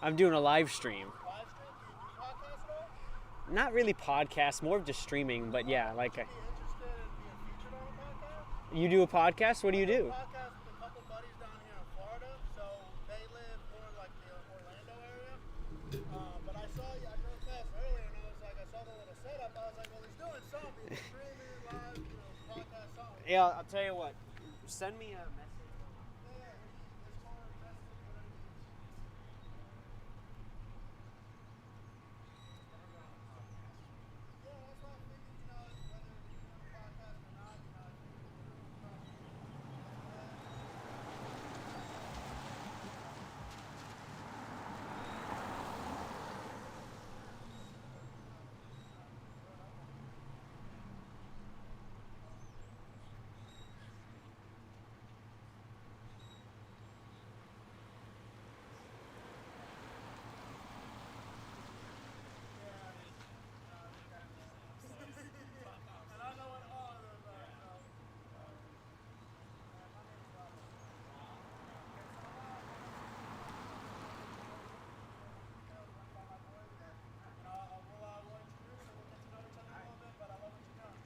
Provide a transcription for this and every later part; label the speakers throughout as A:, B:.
A: I'm doing a live stream.
B: Live stream? Do you do podcasts at all?
A: Not really podcast, more of just streaming, but yeah, like
B: Would you be interested in being featured on a podcast?
A: you do a podcast? What do you do?
B: I podcast with a couple buddies down here in Florida, so they live more like the Orlando area. But I saw you, I drove past earlier and I was like, I saw the little setup. I was like, well, he's doing something. He's streaming live, podcast, something.
A: Yeah, I'll tell you what. Send me a message.
B: Yeah, there's more messages, whatever you need. Yeah, that's why I figured, whether you're doing a podcast or not, I figured and I know what all of those are,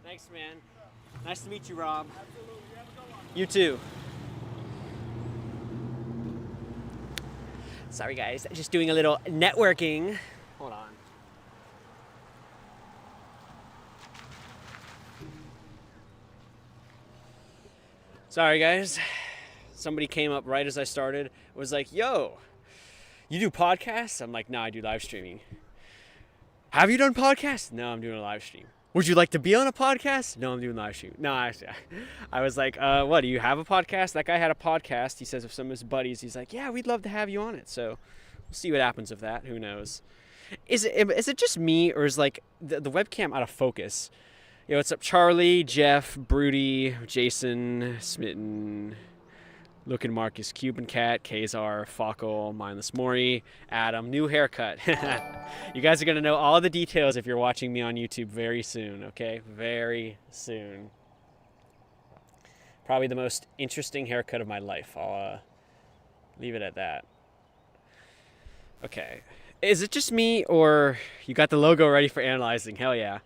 A: Thanks, man. Nice to meet you, Rob.
B: Absolutely. You have a good one.
A: You too. Sorry, guys. Just doing a little networking. Hold on. Sorry, guys. Somebody came up right as I started. Was like, yo, you do podcasts? I'm like, no, I do live streaming. Have you done podcasts? No, I'm doing a live stream. Would you like to be on a podcast? No, I'm doing live stream. No, actually, I was like, what, do you have a podcast? That guy had a podcast. He says of some of his buddies, he's like, yeah, we'd love to have you on it. So we'll see what happens with that. Who knows? Is it just me, or is like the webcam out of focus? Yo, what's up, Charlie, Jeff, Broody, Jason, Smitten, Looking Marcus, Cuban Cat, Kazar, Fakal, Mindless Mori, Adam, new haircut. You guys are going to know all the details if you're watching me on YouTube very soon, okay? Very soon. Probably the most interesting haircut of my life. I'll leave it at that. Okay. Is it just me, or you got the logo ready for analyzing? Hell yeah.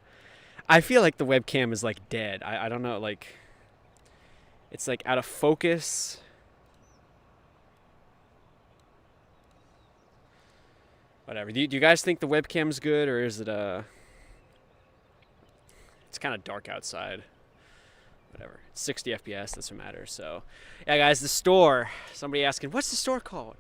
A: I feel like the webcam is like dead. I don't know, like it's like out of focus. Whatever. Do you guys think the webcam's good, or is it it's kind of dark outside. Whatever. It's 60 FPS, that's what matters. So, yeah, guys, the store. Somebody asking, what's the store called?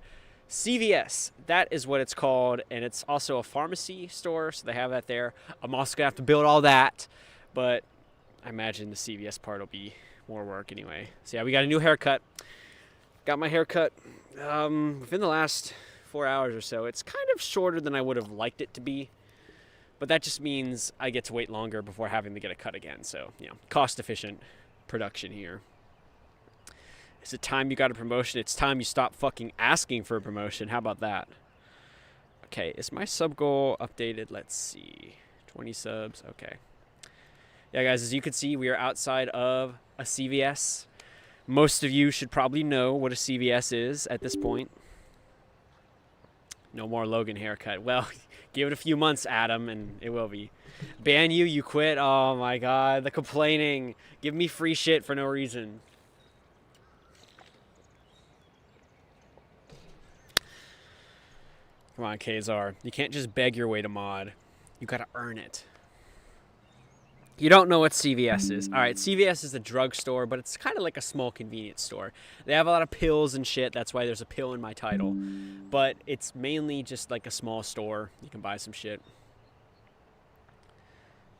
A: CVS. That is what it's called, and it's also a pharmacy store, so they have that there. I'm also going to have to build all that, but I imagine the CVS part will be more work anyway. So, yeah, we got a new haircut. Got my haircut within the last 4 hours or so. It's kind of shorter than I would have liked it to be, but that just means I get to wait longer before having to get a cut again. So, cost-efficient production here. Is it time you got a promotion? It's time you stop fucking asking for a promotion. How about that? Okay, is my sub goal updated? Let's see. 20 subs. Okay. Yeah, guys, as you can see, we are outside of a CVS. Most of you should probably know what a CVS is at this point. No more Logan haircut. Well, give it a few months, Adam, and it will be. Ban you, you quit. Oh my God, the complaining. Give me free shit for no reason. Come on, Kazar. You can't just beg your way to mod. You gotta earn it. You don't know what CVS is. All right, CVS is a drugstore, but it's kind of like a small convenience store. They have a lot of pills and shit. That's why there's a pill in my title. But it's mainly just like a small store. You can buy some shit.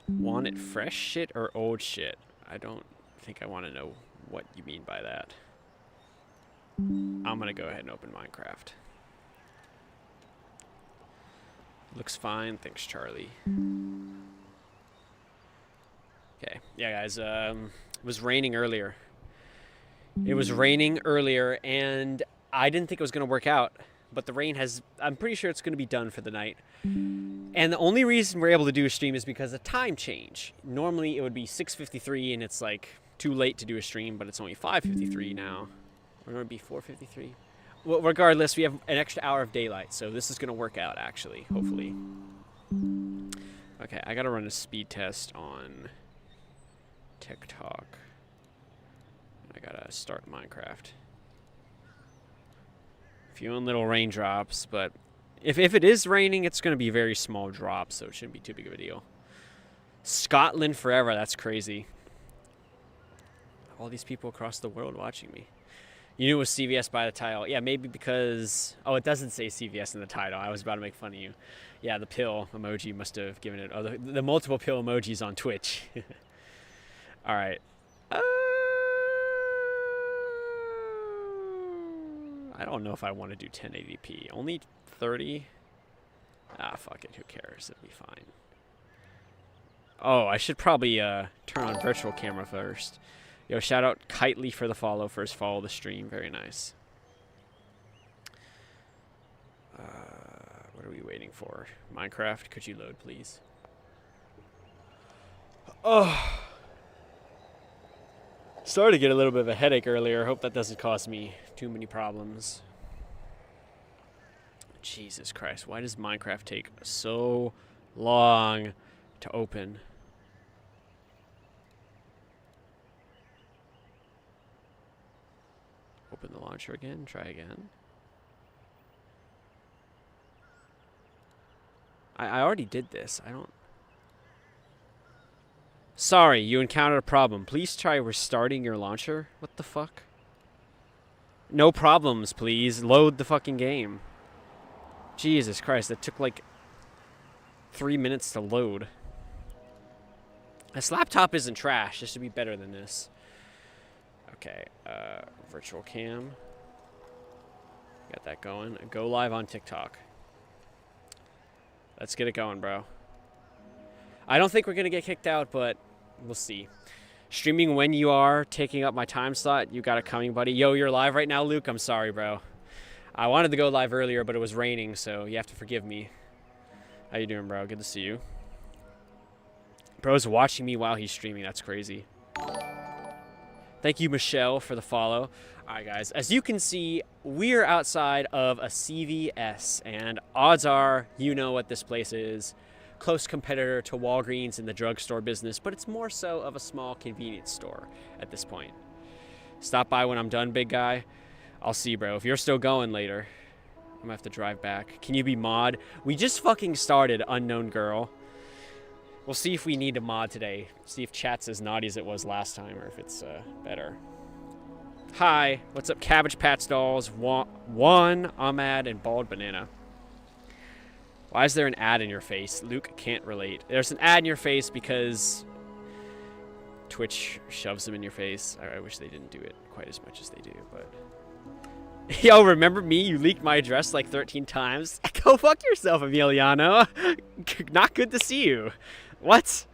A: Want it fresh shit or old shit? I don't think I want to know what you mean by that. I'm going to go ahead and open Minecraft. Looks fine. Thanks, Charlie. Okay. Yeah, guys. It was raining earlier. It was raining earlier, and I didn't think it was going to work out. But the rain has... I'm pretty sure it's going to be done for the night. And the only reason we're able to do a stream is because of time change. Normally, it would be 6:53, and it's, like, too late to do a stream, but it's only 5:53 now. Or it would be 4:53. Well, regardless, we have an extra hour of daylight, so this is going to work out, actually, hopefully. Okay, I got to run a speed test on TikTok. I got to start Minecraft. Feeling little raindrops, but if it is raining, it's going to be very small drops, so it shouldn't be too big of a deal. Scotland forever, that's crazy. All these people across the world watching me. You knew it was CVS by the title. Yeah, maybe because... Oh, it doesn't say CVS in the title. I was about to make fun of you. Yeah, the pill emoji must have given it... Oh, the multiple pill emojis on Twitch. All right. I don't know if I want to do 1080p. Only 30? Ah, fuck it. Who cares? It'll be fine. Oh, I should probably turn on virtual camera first. Yo, shout out Kitely for the follow. First follow the stream. Very nice. What are we waiting for? Minecraft, could you load, please? Oh. Started to get a little bit of a headache earlier. Hope that doesn't cause me too many problems. Jesus Christ. Why does Minecraft take so long to open? Open the launcher again. Try again. I already did this. I don't... Sorry, you encountered a problem. Please try restarting your launcher. What the fuck? No problems, please. Load the fucking game. Jesus Christ, that took like 3 minutes to load. This laptop isn't trash. This should be better than this. Okay, virtual cam. Got that going. Go live on TikTok. Let's get it going, bro. I don't think we're going to get kicked out, but we'll see. Streaming when you are taking up my time slot. You got it coming, buddy. Yo, you're live right now, Luke. I'm sorry, bro. I wanted to go live earlier, but it was raining, so you have to forgive me. How you doing, bro? Good to see you. Bro's watching me while he's streaming. That's crazy. Thank you, Michelle, for the follow. All right, guys. As you can see, we're outside of a CVS, and odds are you know what this place is. Close competitor to Walgreens in the drugstore business, but it's more so of a small convenience store at this point. Stop by when I'm done, big guy. I'll see, bro. If you're still going later, I'm gonna have to drive back. Can you be mod? We just fucking started, unknown girl. We'll see if we need a mod today. See if chat's as naughty as it was last time, or if it's better. Hi, what's up, Cabbage Patch Dolls? One, Ahmad, and Bald Banana. Why is there an ad in your face? Luke can't relate. There's an ad in your face because Twitch shoves them in your face. I wish they didn't do it quite as much as they do, but... Yo, remember me? You leaked my address like 13 times. Go fuck yourself, Emiliano. Not good to see you. What?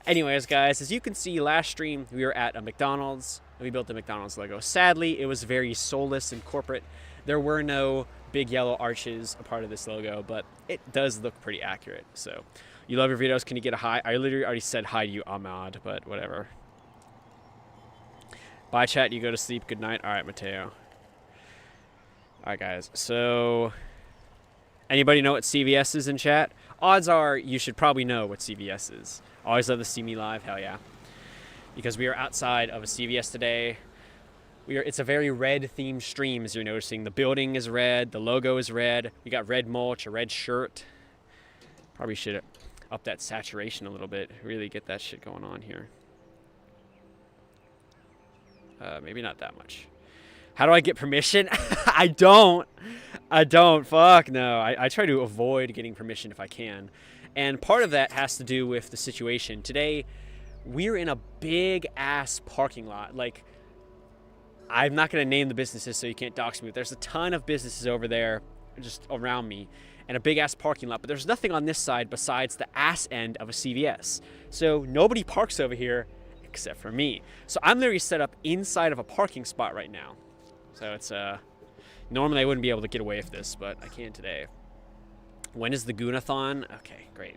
A: Anyways, guys, as you can see, last stream we were at a McDonald's. We built the McDonald's logo. Sadly, it was very soulless and corporate. There were no big yellow arches a part of this logo, but it does look pretty accurate. So, you love your videos. Can you get a hi? I literally already said hi to you, Ahmad, but whatever. Bye, chat. You go to sleep. Good night. All right, Mateo. All right, guys. So, anybody know what CVS is in chat? Odds are you should probably know what CVS is. Always love to see me live. Hell yeah. Because we are outside of a CVS today. It's a very red-themed stream, as you're noticing. The building is red. The logo is red. We got red mulch, a red shirt. Probably should up that saturation a little bit. Really get that shit going on here. Maybe not that much. How do I get permission? I don't. Fuck no. I try to avoid getting permission if I can. And part of that has to do with the situation. Today, we're in a big-ass parking lot. Like, I'm not going to name the businesses so you can't dox me. But there's a ton of businesses over there just around me and a big-ass parking lot. But there's nothing on this side besides the ass end of a CVS. So nobody parks over here except for me. So I'm literally set up inside of a parking spot right now. So it's, normally I wouldn't be able to get away with this, but I can today. When is the Goonathon? Okay, great.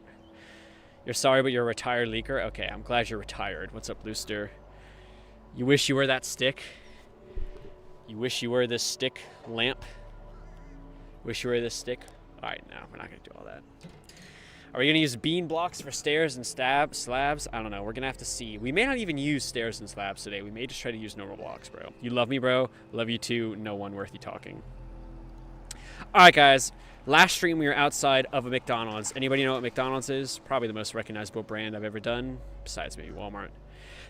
A: You're sorry, but you're a retired leaker? Okay, I'm glad you're retired. What's up, Looster? You wish you were that stick? You wish you were this stick lamp. Wish you were this stick. All right, no, we're not gonna do all that. Are we gonna use bean blocks for stairs and slabs? I don't know. We're gonna have to see. We may not even use stairs and slabs today. We may just try to use normal blocks, bro. You love me, bro. Love you too. No one worth you talking. All right, guys. Last stream we were outside of a McDonald's. Anybody know what McDonald's is? Probably the most recognizable brand I've ever done, besides maybe Walmart.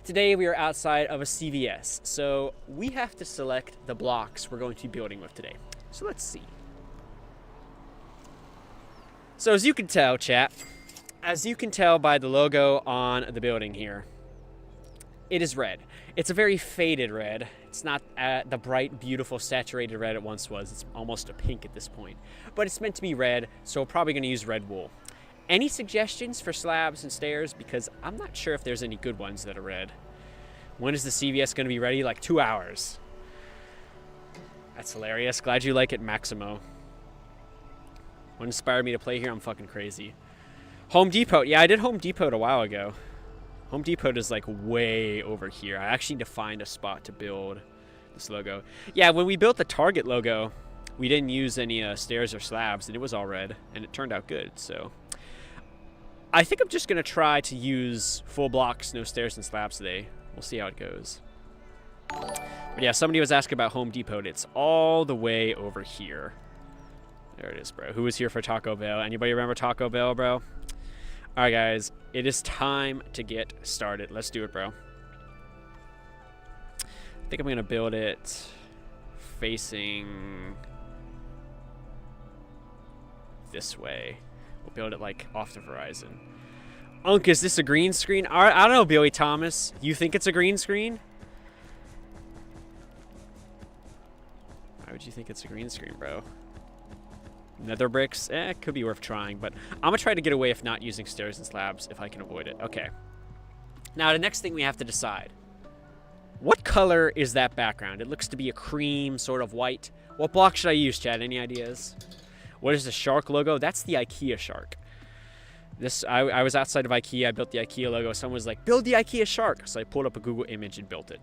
A: Today we are outside of a CVS. So we have to select the blocks we're going to be building with today. So let's see. So as you can tell, chat, as you can tell by the logo on the building here, it is red. It's a very faded red. It's not the bright, beautiful, saturated red it once was. It's almost a pink at this point. But it's meant to be red, so we're probably going to use red wool. Any suggestions for slabs and stairs? Because I'm not sure if there's any good ones that are red. When is the CVS going to be ready? Like 2 hours. That's hilarious. Glad you like it, Maximo. What inspired me to play here? I'm fucking crazy. Home Depot. Yeah, I did Home Depot a while ago. Home Depot is like way over here. I actually need to find a spot to build this logo. Yeah, when we built the Target logo, we didn't use any stairs or slabs, and it was all red, and it turned out good. So I think I'm just going to try to use full blocks, no stairs and slabs today. We'll see how it goes. But yeah, somebody was asking about Home Depot. It's all the way over here. There it is, bro. Who was here for Taco Bell? Anybody remember Taco Bell, bro? All right, guys. It is time to get started. Let's do it, bro. I think I'm going to build it facing this way. We'll build it, like, off the horizon. Unk, is this a green screen? I don't know, Billy Thomas. You think it's a green screen? Why would you think it's a green screen, bro? Nether bricks? It could be worth trying, but I'm going to try to get away if not using stairs and slabs if I can avoid it. Okay. Now, the next thing we have to decide. What color is that background? It looks to be a cream, sort of white. What block should I use, Chad? Any ideas? What is the shark logo? That's the IKEA shark. I was outside of IKEA. I built the IKEA logo. Someone was like, build the IKEA shark. So I pulled up a Google image and built it.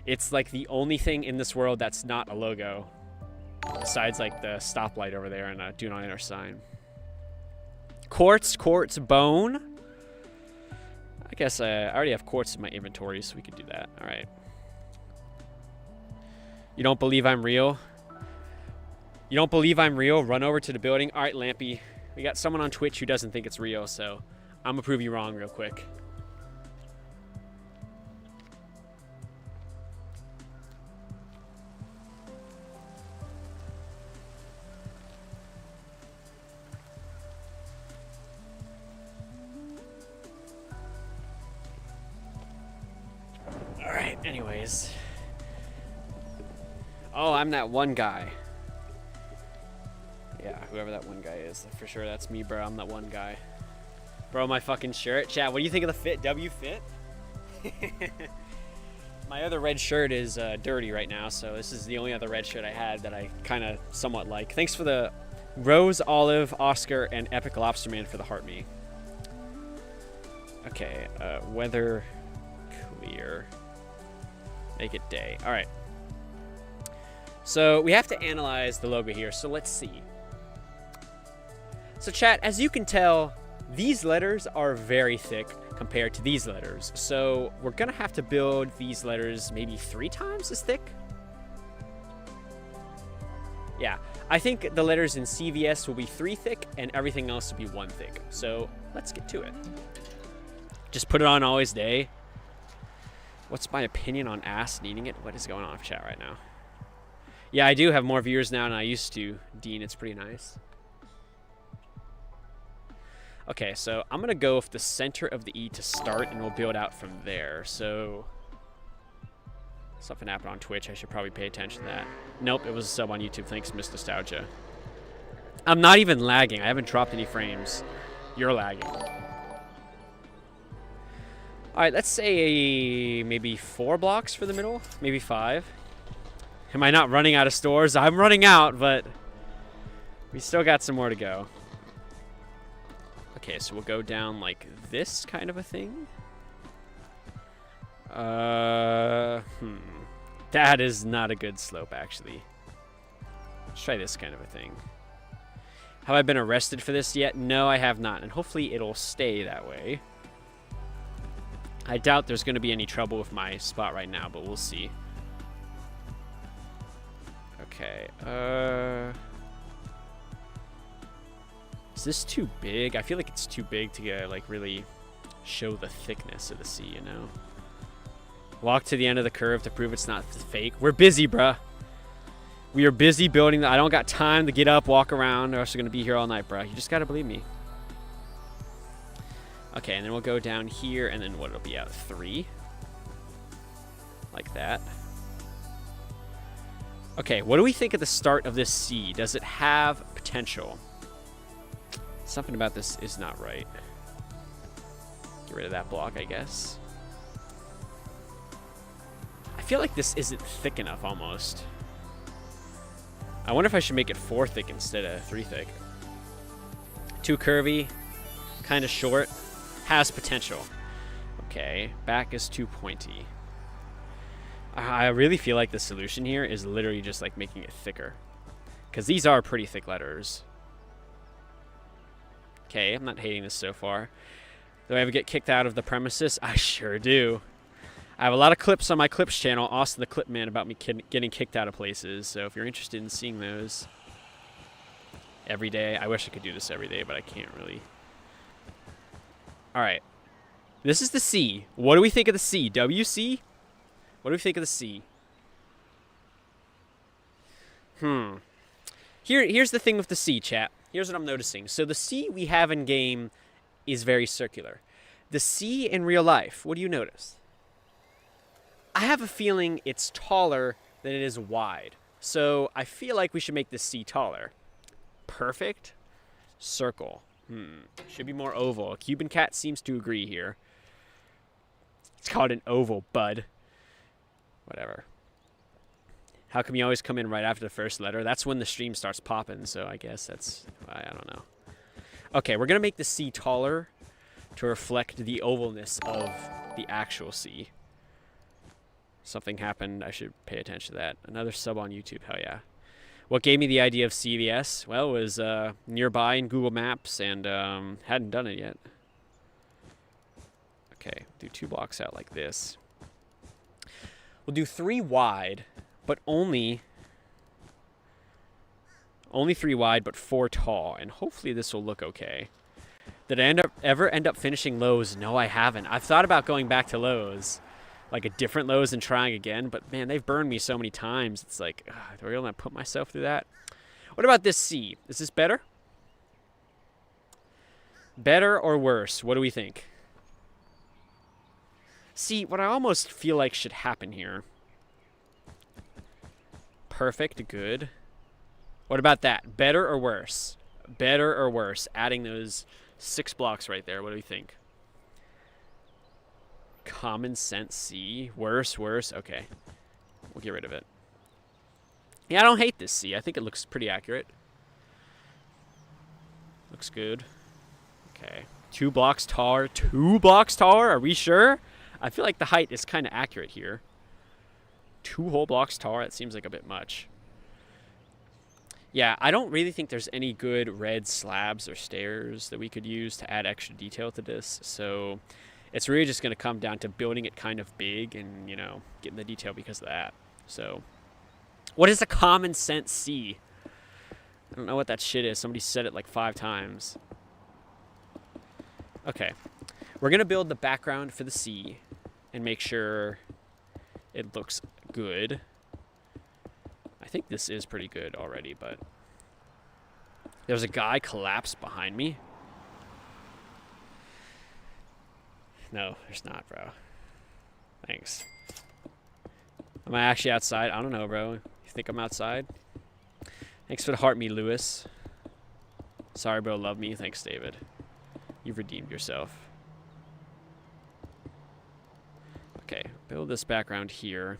A: It's like the only thing in this world that's not a logo. Besides, like, the stoplight over there and a do not enter sign. Quartz, bone. I guess I already have quartz in my inventory, so we could do that. All right. You don't believe I'm real? You don't believe I'm real? Run over to the building. All right, Lampy. We got someone on Twitch who doesn't think it's real, so I'm going to prove you wrong real quick. Alright, anyways. Oh, I'm that one guy. Yeah, whoever that one guy is. For sure, that's me, bro. I'm that one guy. Bro, my fucking shirt. Chat, what do you think of the fit? W fit? My other red shirt is dirty right now, so this is the only other red shirt I had that I kind of somewhat like. Thanks for the Rose, Olive, Oscar, and Epic Lobsterman for the heart me. Okay, weather clear. Make it day. All right. So we have to analyze the logo here, so let's see. So chat, as you can tell, these letters are very thick compared to these letters. So we're going to have to build these letters maybe 3 times as thick. Yeah, I think the letters in CVS will be 3 thick and everything else will be 1 thick. So let's get to it. Just put it on always day. What's my opinion on ass needing it? What is going on with chat right now? Yeah, I do have more viewers now than I used to, Dean. It's pretty nice. Okay, so I'm going to go with the center of the E to start, and we'll build out from there. So something happened on Twitch. I should probably pay attention to that. Nope, it was a sub on YouTube. Thanks, Miss Nostalgia. I'm not even lagging. I haven't dropped any frames. You're lagging. All right, let's say maybe 4 blocks for the middle, maybe 5. Am I not running out of stores? I'm running out, but we still got some more to go. Okay, so we'll go down like this kind of a thing. That is not a good slope, actually. Let's try this kind of a thing. Have I been arrested for this yet? No, I have not. And hopefully it'll stay that way. I doubt there's going to be any trouble with my spot right now, but we'll see. Okay. Is this too big? I feel like it's too big to like really show the thickness of the sea, you know? Walk to the end of the curve to prove it's not fake. We're busy, bruh. We are busy building. I don't got time to get up, walk around, or else we're going to be here all night, bruh. You just got to believe me. Okay, and then we'll go down here, and then what, it'll be out 3. Like that. Okay, what do we think at the start of this sea? Does it have potential? Something about this is not right. Get rid of that block, I guess. I feel like this isn't thick enough, almost. I wonder if I should make it 4 thick instead of 3 thick. Too curvy, kind of short, has potential. Okay, back is too pointy. I really feel like the solution here is literally just like making it thicker, because these are pretty thick letters. Okay, I'm not hating this so far. Do I ever get kicked out of the premises? I sure do. I have a lot of clips on my Clips channel, Austin the Clip Man, about me getting kicked out of places. So if you're interested in seeing those every day, I wish I could do this every day, but I can't really. All right. This is the C. What do we think of the C? WC? What do we think of the C? Here's the thing with the C, chat. Here's what I'm noticing. So the C we have in game is very circular. The C in real life, what do you notice? I have a feeling it's taller than it is wide. So I feel like we should make this C taller. Perfect. Circle. Should be more oval. Cuban Cat seems to agree here. It's called an oval, bud. Whatever. How come you always come in right after the first letter? That's when the stream starts popping, so I guess that's, I don't know. Okay, we're going to make the C taller to reflect the ovalness of the actual C. Something happened. I should pay attention to that. Another sub on YouTube. Hell yeah. What gave me the idea of CVS? Well, it was nearby in Google Maps, and hadn't done it yet. Okay, do 2 blocks out like this. We'll do 3 wide, but only 3 wide, but 4 tall, and hopefully this will look okay. Did I ever end up finishing Lowe's? No, I haven't. I've thought about going back to Lowe's, like a different Lowe's, and trying again, but man, they've burned me so many times. It's like, do I really want to put myself through that? What about this C? Is this better? Better or worse? What do we think? See, what I almost feel like should happen here. Perfect, good. What about that? Better or worse? Better or worse? Adding those 6 blocks right there. What do we think? Common sense C. Worse, worse. Okay. We'll get rid of it. Yeah, I don't hate this C. I think it looks pretty accurate. Looks good. Okay. 2 blocks taller. 2 blocks taller? Are we sure? I feel like the height is kind of accurate here. 2 whole blocks taller? That seems like a bit much. Yeah, I don't really think there's any good red slabs or stairs that we could use to add extra detail to this. So it's really just going to come down to building it kind of big and, you know, getting the detail because of that. So what is a common sense C? I don't know what that shit is. Somebody said it like 5 times. Okay. We're going to build the background for the C and make sure it looks good. I think this is pretty good already, but there's a guy collapsed behind me. No, there's not, bro. Thanks. Am I actually outside? I don't know, bro. You think I'm outside? Thanks for the heart me, Lewis. Sorry, bro. Love me. Thanks, David. You've redeemed yourself. Okay, build this background here.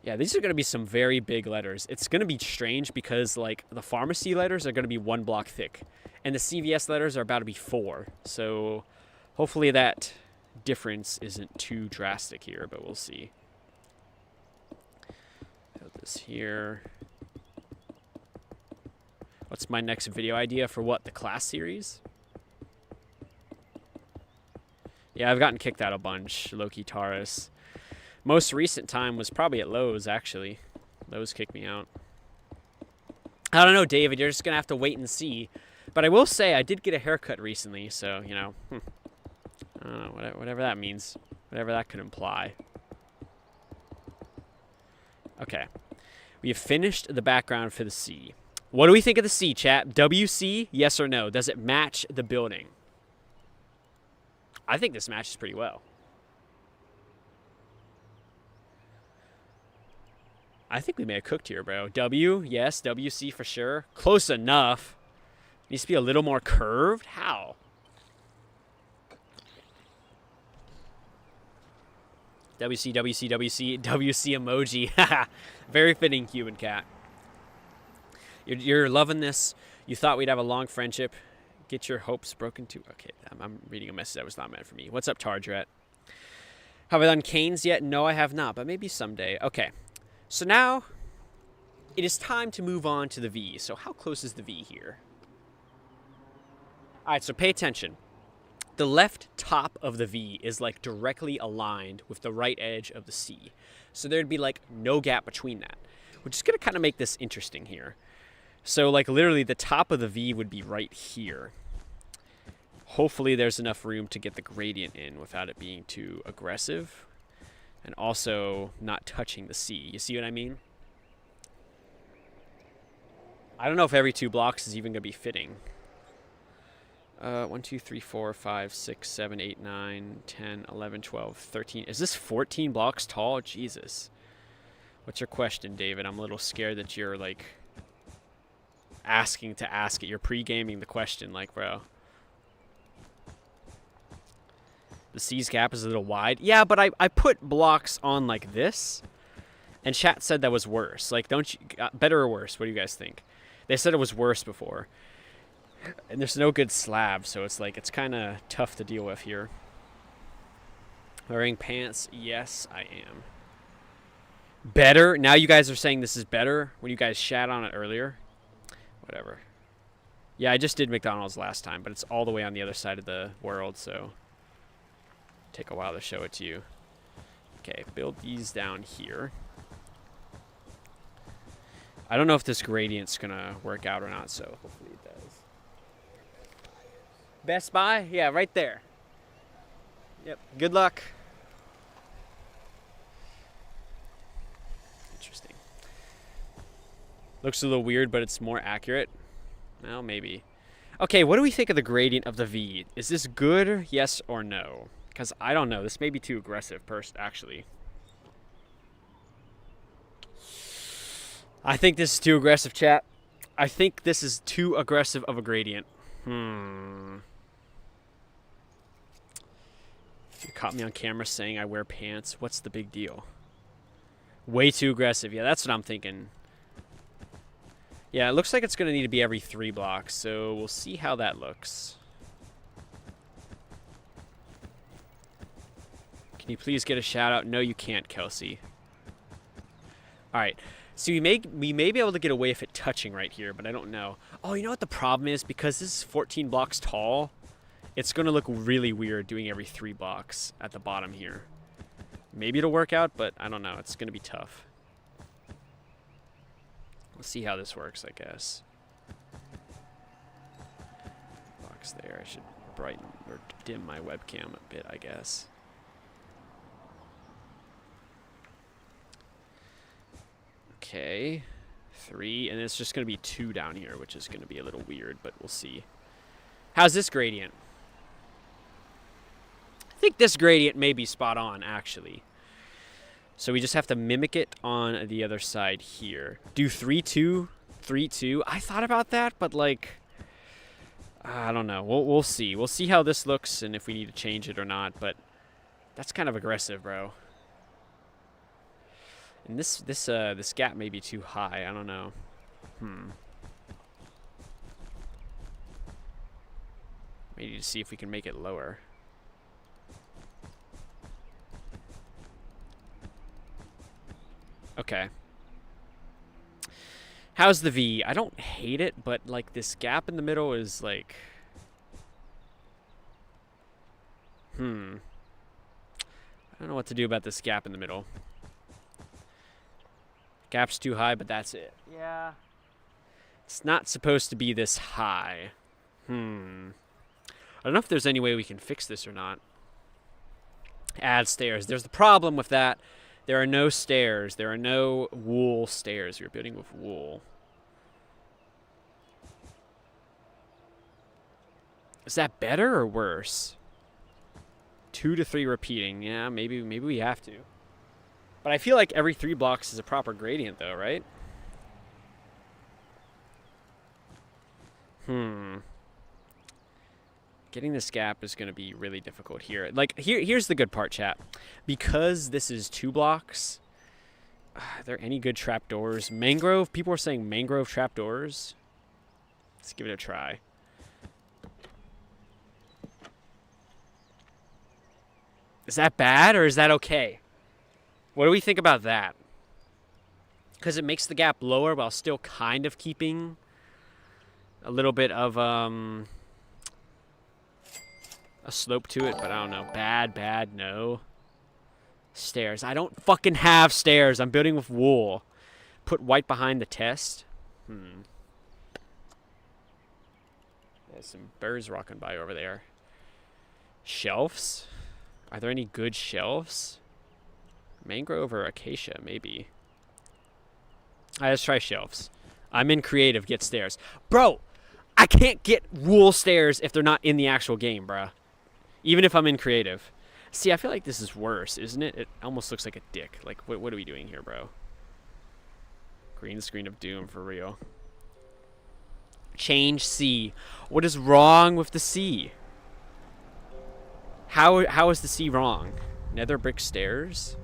A: Yeah, these are going to be some very big letters. It's going to be strange because, like, the pharmacy letters are going to be 1 block thick, and the CVS letters are about to be 4. So hopefully that difference isn't too drastic here, but we'll see. Put this here. What's my next video idea for what? The class series? Yeah, I've gotten kicked out a bunch. Loki Taurus. Most recent time was probably at Lowe's, actually. Lowe's kicked me out. I don't know, David. You're just going to have to wait and see. But I will say I did get a haircut recently, so, you know. I don't know, whatever that means. Whatever that could imply. Okay. We have finished the background for the C. What do we think of the C, chat? WC, yes or no? Does it match the building? I think this matches pretty well. I think we may have cooked here, bro. W, yes. WC for sure. Close enough. Needs to be a little more curved. How? WC, WC, WC, WC emoji. Very fitting, Cuban cat. You're loving this. You thought we'd have a long friendship. Get your hopes broken too. Okay, I'm reading a message that was not meant for me. What's up, Target? Have I done Canes yet? No, I have not, but maybe someday. Okay, so now it is time to move on to the V. So how close is the V here? All right, so pay attention. The left top of the V is like directly aligned with the right edge of the C. So there'd be like no gap between that, which is going to kind of make this interesting here. So like literally the top of the V would be right here. Hopefully there's enough room to get the gradient in without it being too aggressive and also not touching the C. You see what I mean? I don't know if every 2 blocks is even going to be fitting. 1, 2, 3, 4, 5, 6, 7, 8, 9, 10, 11, 12, 13. Is this 14 blocks tall? Jesus. What's your question, David? I'm a little scared that you're like asking to ask it. You're pre-gaming the question, like, bro. The C's gap is a little wide. Yeah, but I put blocks on like this, and chat said that was worse. Like, don't you, better or worse? What do you guys think? They said it was worse before. And there's no good slab, so it's like, it's kind of tough to deal with here. Wearing pants? Yes, I am. Better? Now you guys are saying this is better when you guys shat on it earlier? Whatever. Yeah, I just did McDonald's last time, but it's all the way on the other side of the world, so take a while to show it to you. Okay, build these down here. I don't know if this gradient's gonna work out or not, so hopefully it does. Best Buy? Yeah, right there. Yep, good luck. Interesting. Looks a little weird, but it's more accurate. Well, maybe. Okay, what do we think of the gradient of the V? Is this good, yes or no? Because I don't know. This may be too aggressive, actually. I think this is too aggressive, chat. I think this is too aggressive of a gradient. You caught me on camera saying I wear pants. What's the big deal? Way too aggressive. Yeah, that's what I'm thinking. Yeah, it looks like it's going to need to be every 3 blocks, so we'll see how that looks. Can you please get a shout out? No, you can't, Kelsey. All right. So we may be able to get away with it touching right here, but I don't know. Oh, you know what the problem is? Because this is 14 blocks tall, it's going to look really weird doing every 3 blocks at the bottom here. Maybe it'll work out, but I don't know. It's going to be tough. Let's see how this works, I guess. Box there. I should brighten or dim my webcam a bit, I guess. Okay. 3, and it's just going to be 2 down here, which is going to be a little weird, but we'll see. How's this gradient? I think this gradient may be spot on, actually. So we just have to mimic it on the other side here. Do 3, 2, 3, 2. I thought about that, but like, I don't know. We'll see. We'll see how this looks and if we need to change it or not, but that's kind of aggressive, bro. And this gap may be too high. I don't know. Maybe to see if we can make it lower. Okay. How's the V? I don't hate it, but like this gap in the middle is like, I don't know what to do about this gap in the middle. Gap's too high, but that's it. Yeah. It's not supposed to be this high. I don't know if there's any way we can fix this or not. Add stairs. There's the problem with that. There are no stairs. There are no wool stairs. You're building with wool. Is that better or worse? 2 to 3 repeating. Yeah, maybe we have to. But I feel like every 3 blocks is a proper gradient though, right? Getting this gap is going to be really difficult here. Like, here's the good part, chat. Because this is 2 blocks, are there any good trapdoors? Mangrove? People are saying mangrove trapdoors. Let's give it a try. Is that bad or is that okay? What do we think about that? Because it makes the gap lower while still kind of keeping a little bit of a slope to it, but I don't know. Bad, no. Stairs. I don't fucking have stairs. I'm building with wool. Put white behind the test. There's some birds rocking by over there. Shelves? Are there any good shelves? Mangrove or acacia, maybe. Alright, let's try shelves. I'm in creative, get stairs. Bro, I can't get wool stairs if they're not in the actual game, bruh. Even if I'm in creative. See, I feel like this is worse, isn't it? It almost looks like a dick. Like, what are we doing here, bro? Green screen of doom, for real. Change C. What is wrong with the C? How is the C wrong? Nether brick stairs?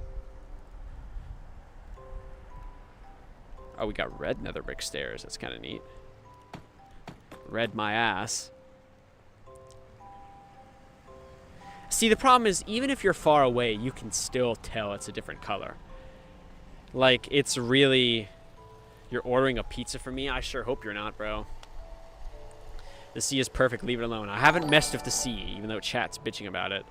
A: Oh, we got red nether brick stairs. That's kind of neat. Red my ass. See, the problem is, even if you're far away, you can still tell it's a different color. Like, it's really... You're ordering a pizza from me? I sure hope you're not, bro. The C is perfect. Leave it alone. I haven't messed with the C, even though chat's bitching about it.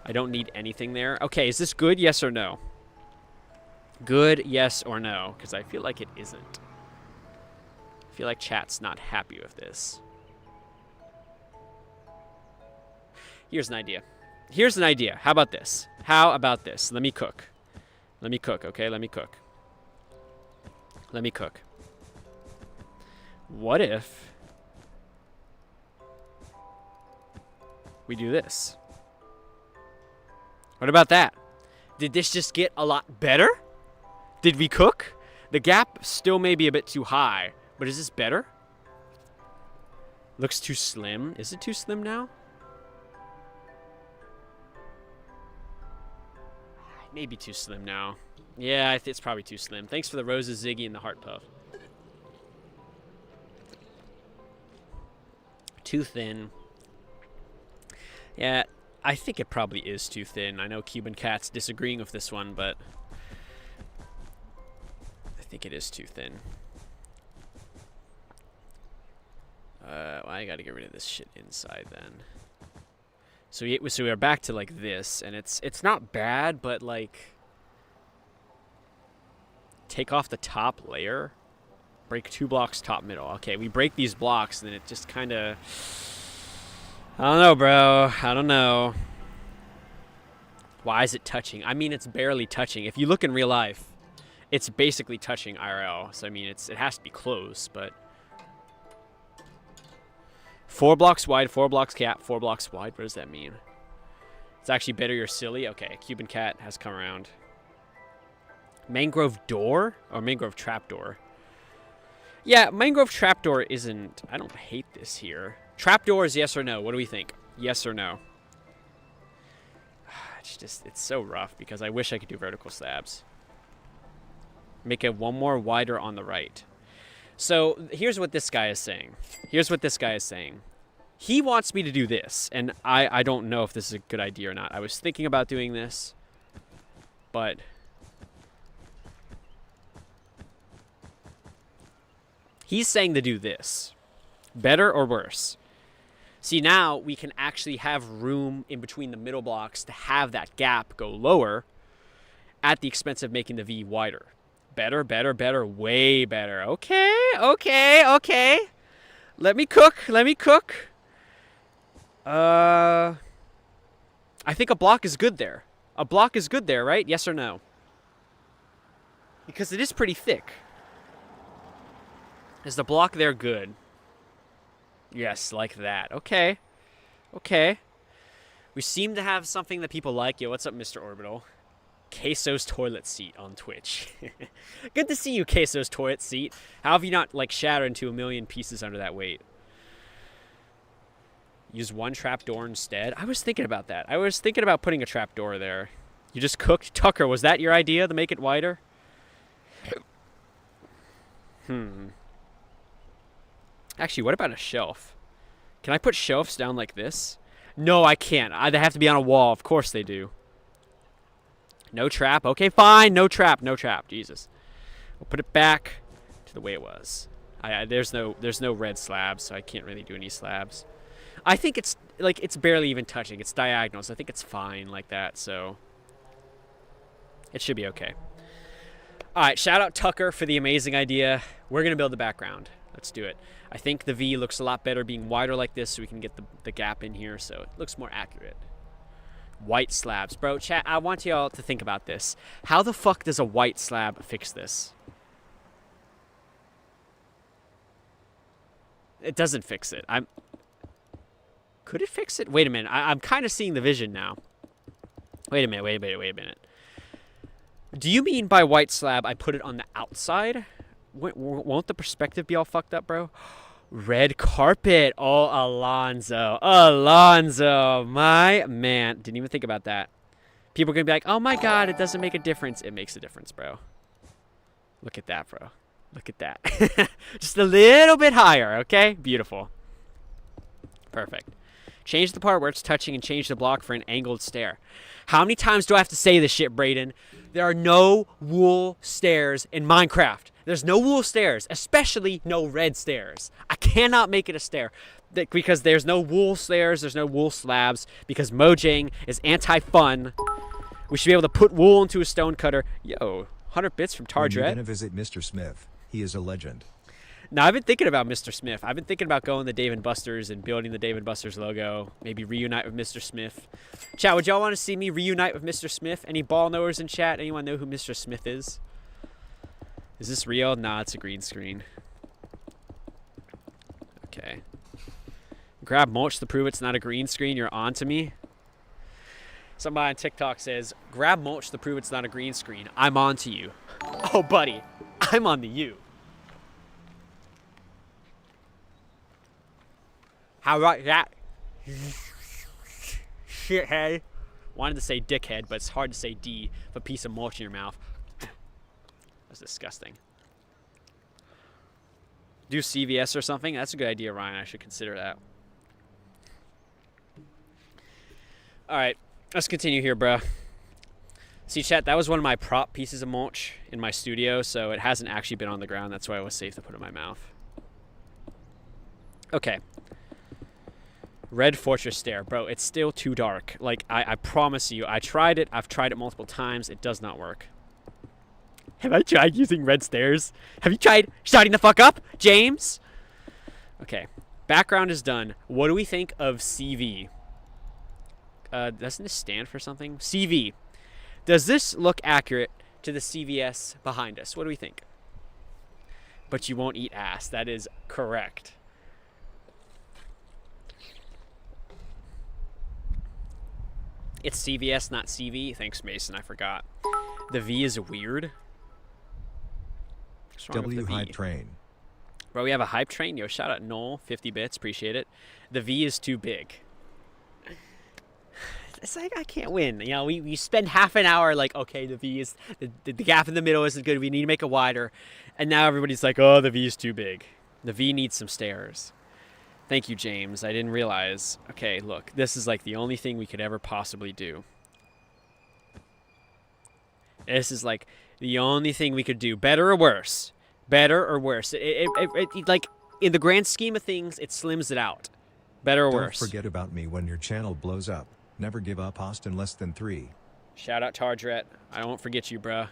A: I don't need anything there. Okay, is this good? Yes or no? Good, yes or no? Because I feel like it isn't. I feel like chat's not happy with this. Here's an idea. Here's an idea. How about this? How about this? Let me cook. Let me cook, okay? Let me cook. Let me cook. What if we do this? What about that? Did this just get a lot better? Did we cook? The gap still may be a bit too high, but is this better? Looks too slim. Is it too slim now? Maybe too slim now. Yeah, it's probably too slim. Thanks for the roses, Ziggy, and the heart puff. Too thin. Yeah, I think it probably is too thin. I know Cuban Cat's disagreeing with this one, but I think it is too thin. Well, I gotta get rid of this shit inside then. So we're back to like this, and it's not bad, but like take off the top layer, break 2 blocks top middle. Okay, we break these blocks, and then it just kind of, I don't know, bro. I don't know. Why is it touching? I mean, it's barely touching. If you look in real life, it's basically touching IRL. So I mean, it has to be close, but 4 blocks wide, 4 blocks cap, 4 blocks wide. What does that mean? It's actually better you're silly. Okay, Cuban Cat has come around. Mangrove door? Or mangrove trapdoor? Yeah, mangrove trapdoor isn't... I don't hate this here. Trapdoors, yes or no? What do we think? Yes or no? It's so rough because I wish I could do vertical slabs. Make it 1 more wider on the right. So here's what this guy is saying. Here's what this guy is saying. He wants me to do this, and I don't know if this is a good idea or not. I was thinking about doing this, but He's saying to do this. Better or worse? See, now we can actually have room in between the middle blocks to have that gap go lower at the expense of making the V wider. Better, better, better, way better. Okay, okay, okay. Let me cook, let me cook. I think a block is good there. A block is good there, right? Yes or no? Because it is pretty thick. Is the block there good? Yes, like that. Okay. Okay. We seem to have something that people like. Yo, what's up, Mr. Orbital? Queso's toilet seat on Twitch. Good to see you, Queso's toilet seat. How have you not, like, shattered into a million pieces under that weight? Use one trapdoor instead? I was thinking about that. I was thinking about putting a trapdoor there. You just cooked? Tucker, was that your idea to make it wider? Actually, what about a shelf? Can I put shelves down like this? No, I can't. They have to be on a wall. Of course they do. No trap. Okay, fine. No trap. No trap. Jesus. We'll put it back to the way it was. There's no red slabs, so I can't really do any slabs. I think it's like it's barely even touching. It's diagonal, so I think it's fine like that. So it should be okay. All right. Shout out Tucker for the amazing idea. We're gonna build the background. Let's do it. I think the V looks a lot better being wider like this, so we can get the gap in here, so it looks more accurate. White slabs. Bro, chat, I want y'all to think about this. How the fuck does a white slab fix this? It doesn't fix it. Could it fix it? Wait a minute. I'm kind of seeing the vision now. Wait a minute. Do you mean by white slab I put it on the outside? Won't the perspective be all fucked up, bro? Red carpet. Oh, Alonzo. Alonzo. My man. Didn't even think about that. People are going to be like, oh my God, it doesn't make a difference. It makes a difference, bro. Look at that, bro. Look at that. Just a little bit higher, okay? Beautiful. Perfect. Change the part where it's touching and change the block for an angled stair. How many times do I have to say this shit, Brayden? There are no wool stairs in Minecraft. There's no wool stairs, especially no red stairs. I cannot make it a stair because there's no wool stairs, there's no wool slabs, because Mojang is anti-fun. We should be able to put wool into a stone cutter. Yo, 100 bits from Tardret.
C: You're gonna visit Mr. Smith. He is a legend.
A: Now, I've been thinking about Mr. Smith. I've been thinking about going to Dave & Buster's and building the Dave & Buster's logo. Maybe reunite with Mr. Smith. Chat, would y'all want to see me reunite with Mr. Smith? Any ball knowers in chat? Anyone know who Mr. Smith is? Is this real? Nah, it's a green screen. Okay. Grab mulch to prove it's not a green screen. You're on to me. Somebody on TikTok says, grab mulch to prove it's not a green screen. I'm on to you. Oh, buddy. I'm on to you. How about that? Shithead. Wanted to say dickhead, but it's hard to say D with a piece of mulch in your mouth. That's disgusting. Do CVS or something? That's a good idea, Ryan. I should consider that. All right. Let's continue here, bro. See, chat, that was one of my prop pieces of mulch in my studio, so it hasn't actually been on the ground. That's why it was safe to put in my mouth. Okay. Red Fortress Stair. Bro, it's still too dark. Like, I promise you, I tried it. I've tried it multiple times. It does not work. Have I tried using red stairs? Have you tried shutting the fuck up, James? Okay. Background is done. What do we think of CV? Doesn't this stand for something? CV. Does this look accurate to the CVS behind us? What do we think? But you won't eat ass. That is correct. It's CVS, not CV. Thanks, Mason. I forgot. The V is weird. What's wrong with the V?
C: Hype train.
A: Bro, we have a hype train. Yo, shout out Noel. 50 bits. Appreciate it. The V is too big. It's like, I can't win. You know, we spend half an hour like, okay, the V is... The gap in the middle isn't good. We need to make it wider. And now everybody's like, oh, the V is too big. The V needs some stairs. Thank you, James. I didn't realize. Okay, look. This is like the only thing we could ever possibly do. This is like the only thing we could do. Better or worse? Better or worse? Like, in the grand scheme of things, it slims it out. Better or
C: Don't
A: worse?
C: forget about me when your channel blows up. Never give up, Austin. Less than 3.
A: Shout out Tarjret. I won't forget you, bruh.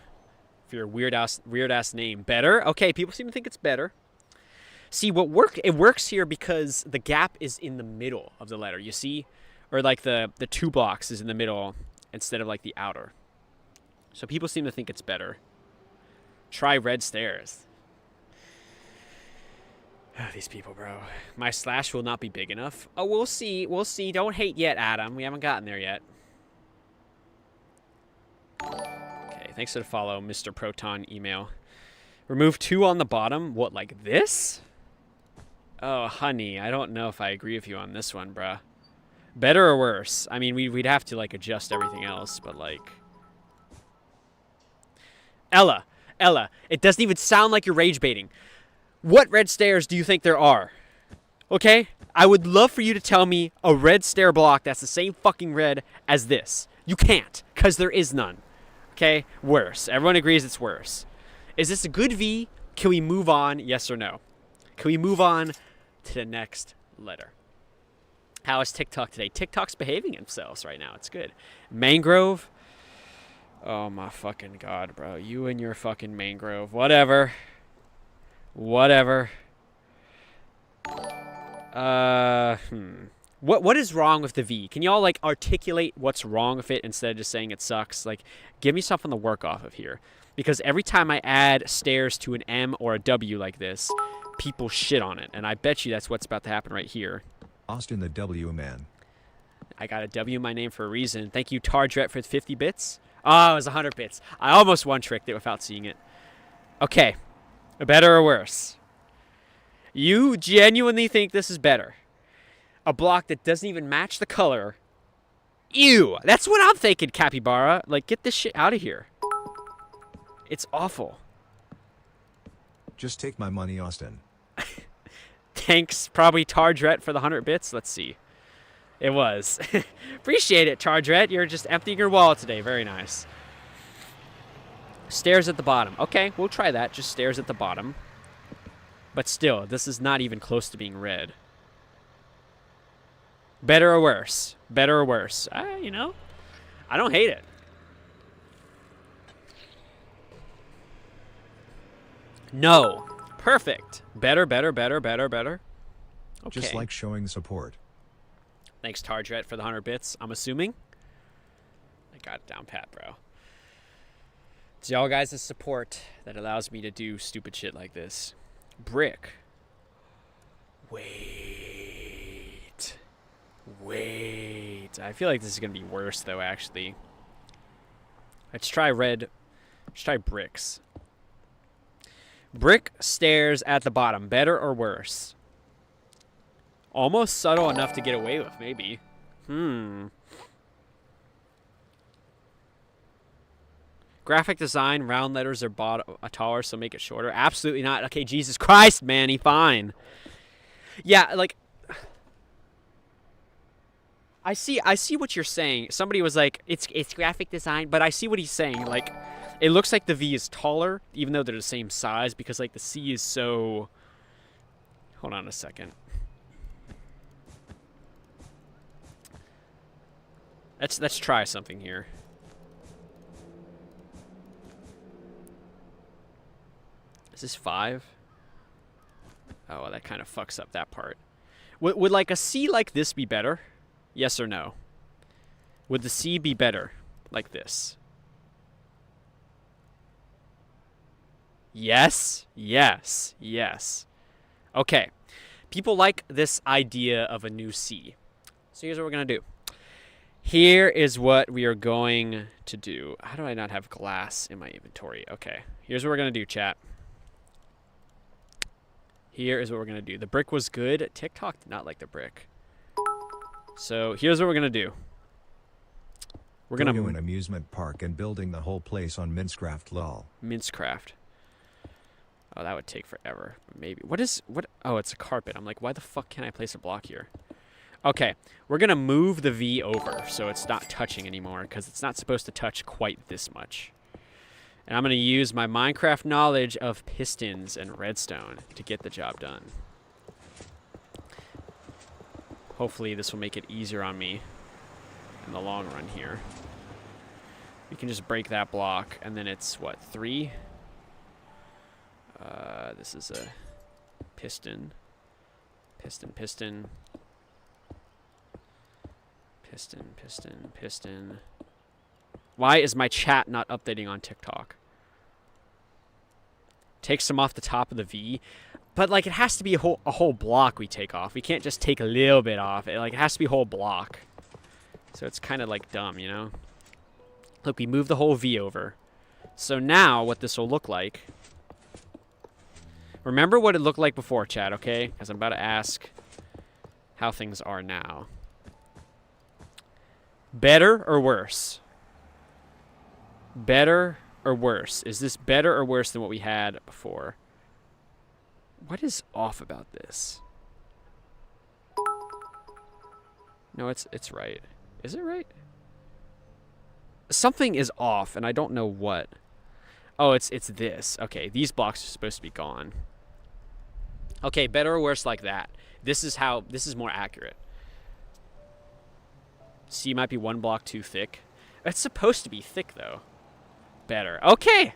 A: For your weird ass name. Better? Okay, people seem to think it's better. See, it works here because the gap is in the middle of the letter, you see? Or like the 2 blocks is in the middle instead of like the outer. So people seem to think it's better. Try red stairs. Oh, these people, bro. My slash will not be big enough. Oh, we'll see. We'll see. Don't hate yet, Adam. We haven't gotten there yet. Okay, thanks for the follow, Mr. Proton email. Remove 2 on the bottom. What, like this? Oh, honey, I don't know if I agree with you on this one, bruh. Better or worse? I mean, we'd have to, like, adjust everything else, but, like... Ella, it doesn't even sound like you're rage baiting. What red stairs do you think there are? Okay? I would love for you to tell me a red stair block that's the same fucking red as this. You can't, because there is none. Okay? Worse. Everyone agrees it's worse. Is this a good V? Can we move on? Yes or no? Can we move on to the next letter? How is TikTok today? TikTok's behaving themselves right now. It's good. Mangrove. Oh my fucking god, bro. You and your fucking mangrove. Whatever. Whatever. What is wrong with the V? Can y'all like articulate what's wrong with it instead of just saying it sucks? Like, give me something to work off of here. Because every time I add stairs to an M or a W like this, people shit on it. And I bet you that's what's about to happen right here.
C: Austin the W man.
A: I got a W in my name for a reason. Thank you, Tardret, for 50 bits. Oh, it was 100 bits. I almost one-tricked it without seeing it. Okay. Better or worse? You genuinely think this is better? A block that doesn't even match the color. Ew. That's what I'm thinking, Capybara. Like, get this shit out of here. It's awful.
C: Just take my money, Austin.
A: Thanks, probably Tardret, for the 100 bits. Let's see. It was. Appreciate it, Tardret. You're just emptying your wallet today. Very nice. Stairs at the bottom. Okay, we'll try that. Just stairs at the bottom. But still, this is not even close to being red. Better or worse? Better or worse? You know, I don't hate it. No. Perfect. Better, better, better, better, better. Okay.
C: Just like showing support.
A: Thanks, Tardret, for the 100 bits, I'm assuming. I got it down pat, bro. It's y'all guys' support that allows me to do stupid shit like this. Brick. Wait. I feel like this is going to be worse, though, actually. Let's try red. Let's try bricks. Brick stairs at the bottom. Better or worse? Almost subtle enough to get away with, maybe. Graphic design, round letters are taller, so make it shorter. Absolutely not. Okay, Jesus Christ, Manny, fine. Yeah, like... I see what you're saying. Somebody was like, it's graphic design, but I see what he's saying. Like, it looks like the V is taller, even though they're the same size, because, like, the C is so... Hold on a second. Let's try something here. Is this 5? Oh, well, that kind of fucks up that part. Would like a C like this be better? Yes or no? Would the C be better like this? Yes, yes, yes. Okay. People like this idea of a new C. So here's what we're going to do. Here is what we are going to do. How do I not have glass in my inventory? Okay. Here's what we're going to do, chat. Here is what we're going to do. The brick was good. TikTok did not like the brick. So here's what we're going to do. We're going to...
C: an amusement park and building the whole place on Minecraft lol.
A: Minecraft. Oh, that would take forever. Maybe. What? Oh, it's a carpet. I'm like, why the fuck can't I place a block here? Okay. We're going to move the V over so it's not touching anymore because it's not supposed to touch quite this much. And I'm going to use my Minecraft knowledge of pistons and redstone to get the job done. Hopefully this will make it easier on me in the long run here. We can just break that block, and then it's, what, 3? This is a piston. Piston, piston. Piston, piston, piston. Why is my chat not updating on TikTok? Take some off the top of the V. But, like, it has to be a whole block we take off. We can't just take a little bit off. It has to be a whole block. So it's kind of, like, dumb, you know? Look, we move the whole V over. So now what this will look like... Remember what it looked like before, chat, okay? Because I'm about to ask how things are now. Better or worse? Better or worse? Is this better or worse than what we had before? What is off about this? No, it's right. Is it right? Something is off, and I don't know what. Oh, it's this. Okay, these blocks are supposed to be gone. Okay, better or worse like that. This is more accurate. C might be 1 block too thick. It's supposed to be thick, though. Better. Okay.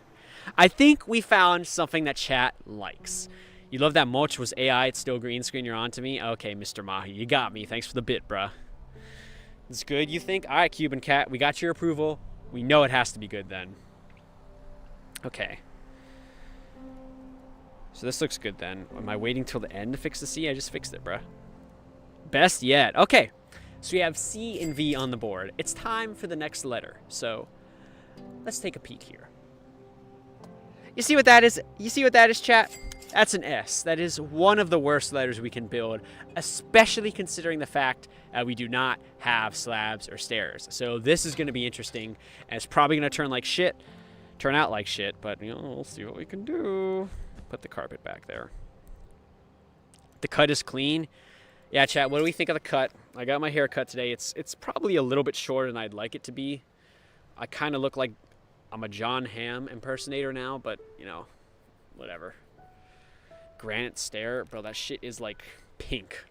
A: I think we found something that chat likes. You love that mulch was AI. It's still green screen. You're on to me. Okay, Mr. Mahi. You got me. Thanks for the bit, bruh. It's good, you think? All right, Cuban Cat. We got your approval. We know it has to be good then. Okay. So this looks good then. Am I waiting till the end to fix the C? I just fixed it, bruh. Best yet. Okay. So we have C and V on the board. It's time for the next letter. So let's take a peek here. You see what that is? You see what that is, chat? That's an S. That is one of the worst letters we can build, especially considering the fact we do not have slabs or stairs. So this is going to be interesting, and it's probably going to turn out like shit, but you know, we'll see what we can do. Put the carpet back there. The cut is clean. Yeah, chat, what do we think of the cut? I got my hair cut today. It's probably a little bit shorter than I'd like it to be. I kind of look like I'm a John Hamm impersonator now, but, you know, whatever. Granite stair, bro, that shit is like pink.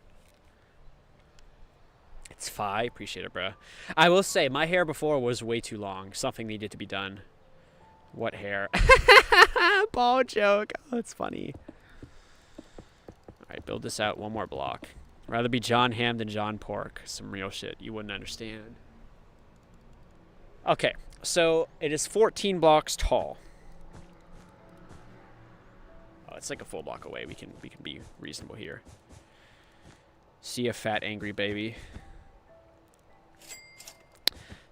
A: It's fine. Appreciate it, bro. I will say, my hair before was way too long. Something needed to be done. What hair? Ball joke. Oh, it's funny. All right, build this out 1 more block. Rather be John Hamm than John Pork. Some real shit you wouldn't understand. Okay, so it is 14 blocks tall. Oh, it's like a full block away. We can be reasonable here. See a fat angry baby.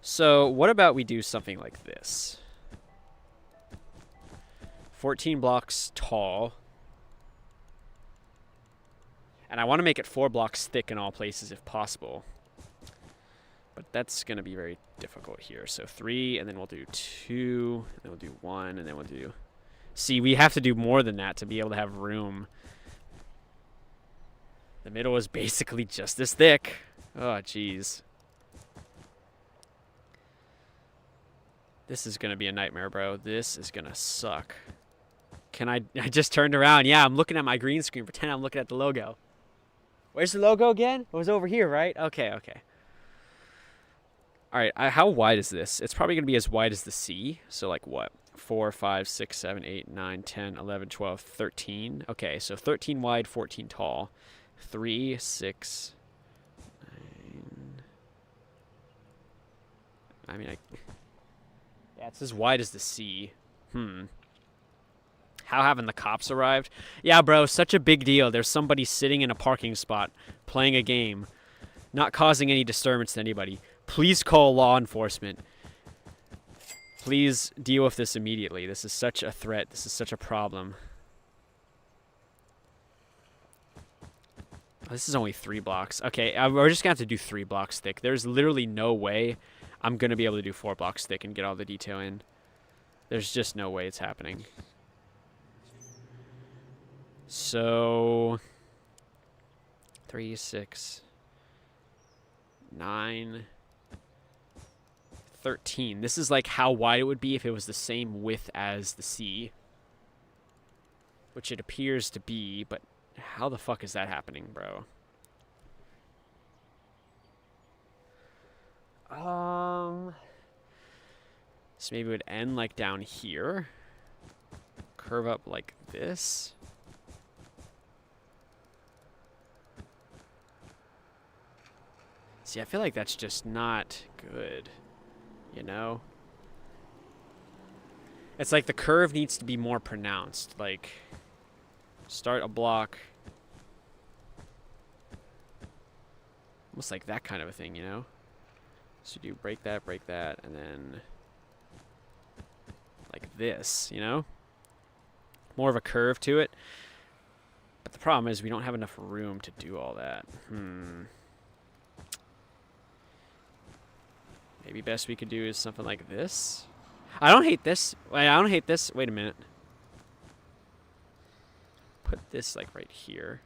A: So what about we do something like this? 14 blocks tall. And I want to make it 4 blocks thick in all places if possible. But that's going to be very difficult here. So 3, and then we'll do 2, and then we'll do 1, and then we'll do... See, we have to do more than that to be able to have room. The middle is basically just as thick. Oh, jeez. This is going to be a nightmare, bro. This is going to suck. I just turned around. Yeah, I'm looking at my green screen. Pretend I'm looking at the logo. Where's the logo again? It was over here, right? Okay, okay. All right, how wide is this? It's probably going to be as wide as the C. So like what? 4, 5, 6, 7, 8, 9, 10, 11, 12, 13. Okay, so 13 wide, 14 tall. 3, 6, 9. I mean, yeah, it's as wide as the C. How haven't the cops arrived? Yeah, bro, such a big deal. There's somebody sitting in a parking spot playing a game, not causing any disturbance to anybody. Please call law enforcement. Please deal with this immediately. This is such a threat. This is such a problem. Oh, this is only 3 blocks. Okay, we're just going to have to do 3 blocks thick. There's literally no way I'm going to be able to do 4 blocks thick and get all the detail in. There's just no way it's happening. So 3, 6, 9, 13. This is like how wide it would be if it was the same width as the C. Which it appears to be, but how the fuck is that happening, bro? So maybe it would end like down here. Curve up like this. See, I feel like that's just not good, you know? It's like the curve needs to be more pronounced. Like, start a block. Almost like that kind of a thing, you know? So do break that, and then like this, you know? More of a curve to it. But the problem is we don't have enough room to do all that. Maybe best we could do is something like this. I don't hate this. Wait, I don't hate this. Wait a minute. Put this like right here.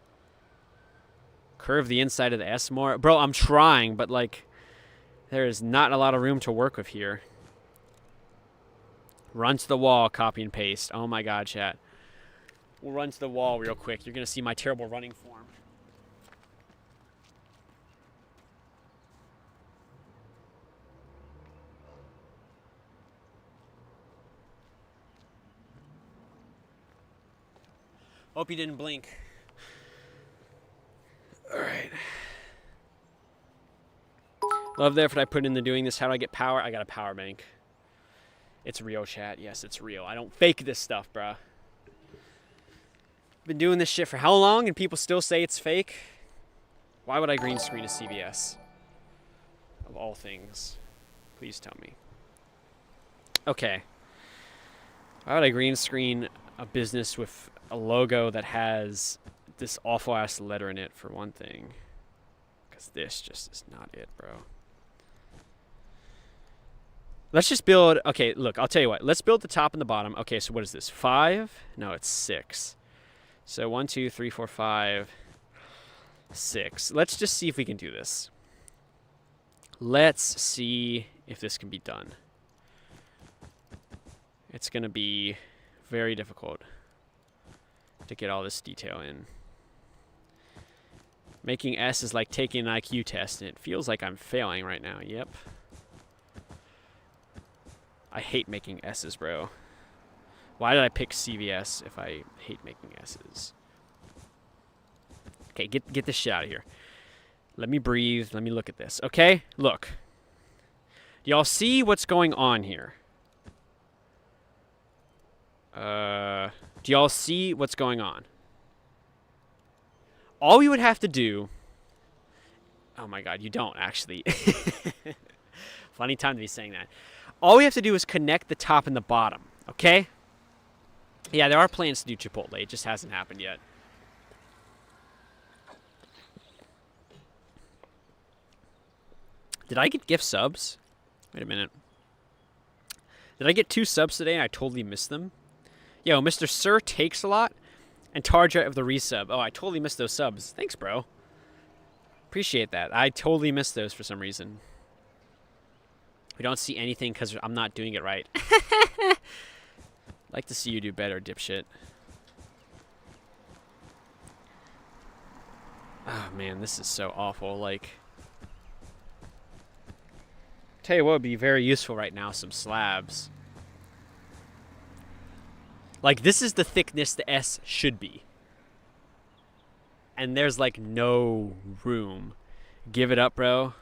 A: Curve the inside of the S more. Bro, I'm trying, but like there is not a lot of room to work with here. Run to the wall, copy and paste. Oh my god, chat. We'll run to the wall real quick. You're going to see my terrible running form. Hope you didn't blink. Alright. Love the effort I put into doing this. How do I get power? I got a power bank. It's real, chat. Yes, it's real. I don't fake this stuff, bruh. Been doing this shit for how long and people still say it's fake? Why would I green screen a CVS? Of all things. Please tell me. Okay. Why would I green screen a business with a logo that has this awful ass letter in it, for one thing? Because this just is not it, bro. Let's just build... Okay, look, I'll tell you what. Let's build the top and the bottom. Okay, so what is this? 5? No, it's 6. So 1, 2, 3, 4, 5, 6. Let's just see if we can do this. Let's see if this can be done. It's going to be very difficult to get all this detail in. Making S is like taking an IQ test, and it feels like I'm failing right now. Yep. I hate making S's, bro. Why did I pick CVS if I hate making S's? Okay, get this shit out of here. Let me breathe. Let me look at this. Okay? Look. Do y'all see what's going on here? Do y'all see what's going on? All we would have to do... Oh my god, you don't, actually. Funny time to be saying that. All we have to do is connect the top and the bottom, okay? Yeah, there are plans to do Chipotle. It just hasn't happened yet. Did I get gift subs? Wait a minute. Did I get 2 subs today and I totally missed them? Yo, Mr. Sir Takes a Lot and Tarja of the resub. Oh, I totally missed those subs. Thanks, bro. Appreciate that. I totally missed those for some reason. We don't see anything because I'm not doing it right. Like to see you do better, dipshit. Oh, man, this is so awful. Like, tell you what would be very useful right now, some slabs. Like, this is the thickness the S should be. And there's, like, no room. Give it up, bro.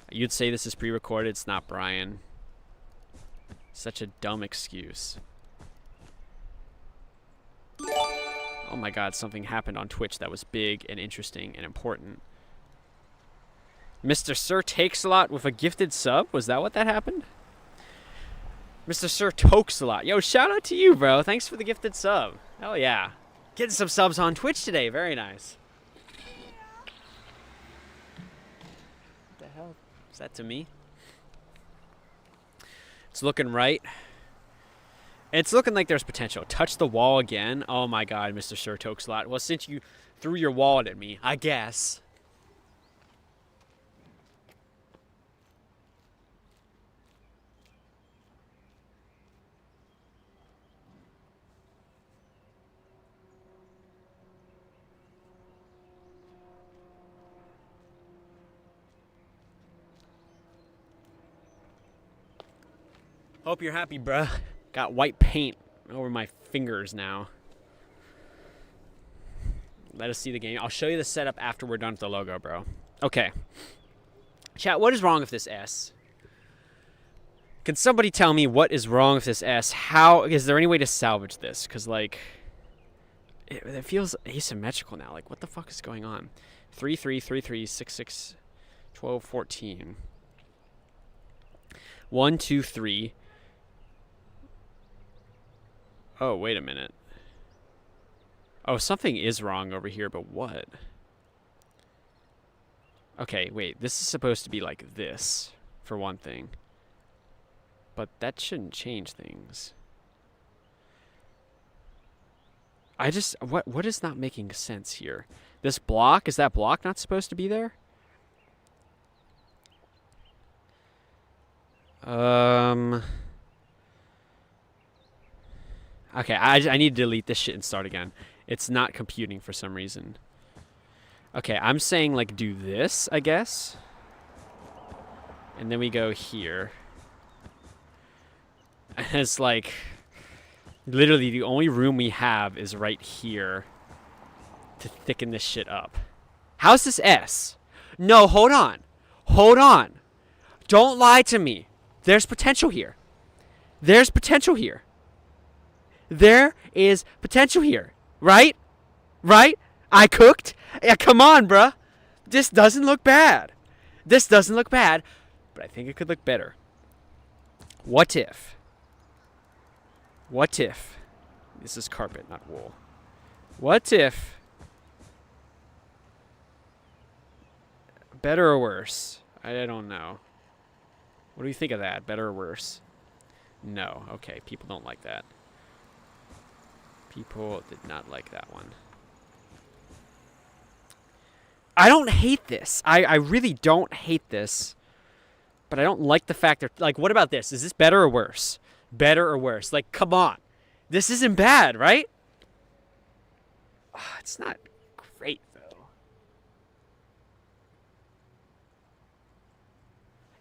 A: You'd say this is pre-recorded. It's not, Brian. Such a dumb excuse. Oh my god, something happened on Twitch that was big and interesting and important. Mr. Sir Takes a Lot with a gifted sub? Was that what that happened? Mr. Sir Tokes a Lot. Yo, shout out to you, bro. Thanks for the gifted sub. Hell yeah. Getting some subs on Twitch today. Very nice. What the hell? Is that to me? It's looking right. It's looking like there's potential. Touch the wall again. Oh my god, Mr. Sir Tokes a Lot. Well, since you threw your wallet at me, I guess. Hope you're happy, bruh. Got white paint over my fingers now. Let us see the game. I'll show you the setup after we're done with the logo, bro. Okay. Chat, what is wrong with this S? Can somebody tell me what is wrong with this S? How is there any way to salvage this? Because, like, it feels asymmetrical now. Like, what the fuck is going on? 3, 3, 3, 3, 6, 6, 12, 14. 1, 2, 3. Oh, wait a minute. Oh, something is wrong over here, but what? Okay, wait. This is supposed to be like this, for one thing. But that shouldn't change things. What is not making sense here? This block, is that block not supposed to be there? Okay, I need to delete this shit and start again. It's not computing for some reason. Okay, I'm saying, like, do this, I guess. And then we go here. And it's like, literally the only room we have is right here to thicken this shit up. How's this S? No, hold on. Hold on. Don't lie to me. There's potential here. There's potential here. There is potential here. Right? Right? I cooked? Yeah, come on, bruh. This doesn't look bad. This doesn't look bad, but I think it could look better. What if? What if? This is carpet, not wool. What if? Better or worse? I don't know. What do you think of that? Better or worse? No. Okay, people don't like that. People did not like that one. I don't hate this. I really don't hate this. But I don't like the fact that, like, what about this? Is this better or worse? Better or worse? Like, come on. This isn't bad, right? Oh, it's not great, though.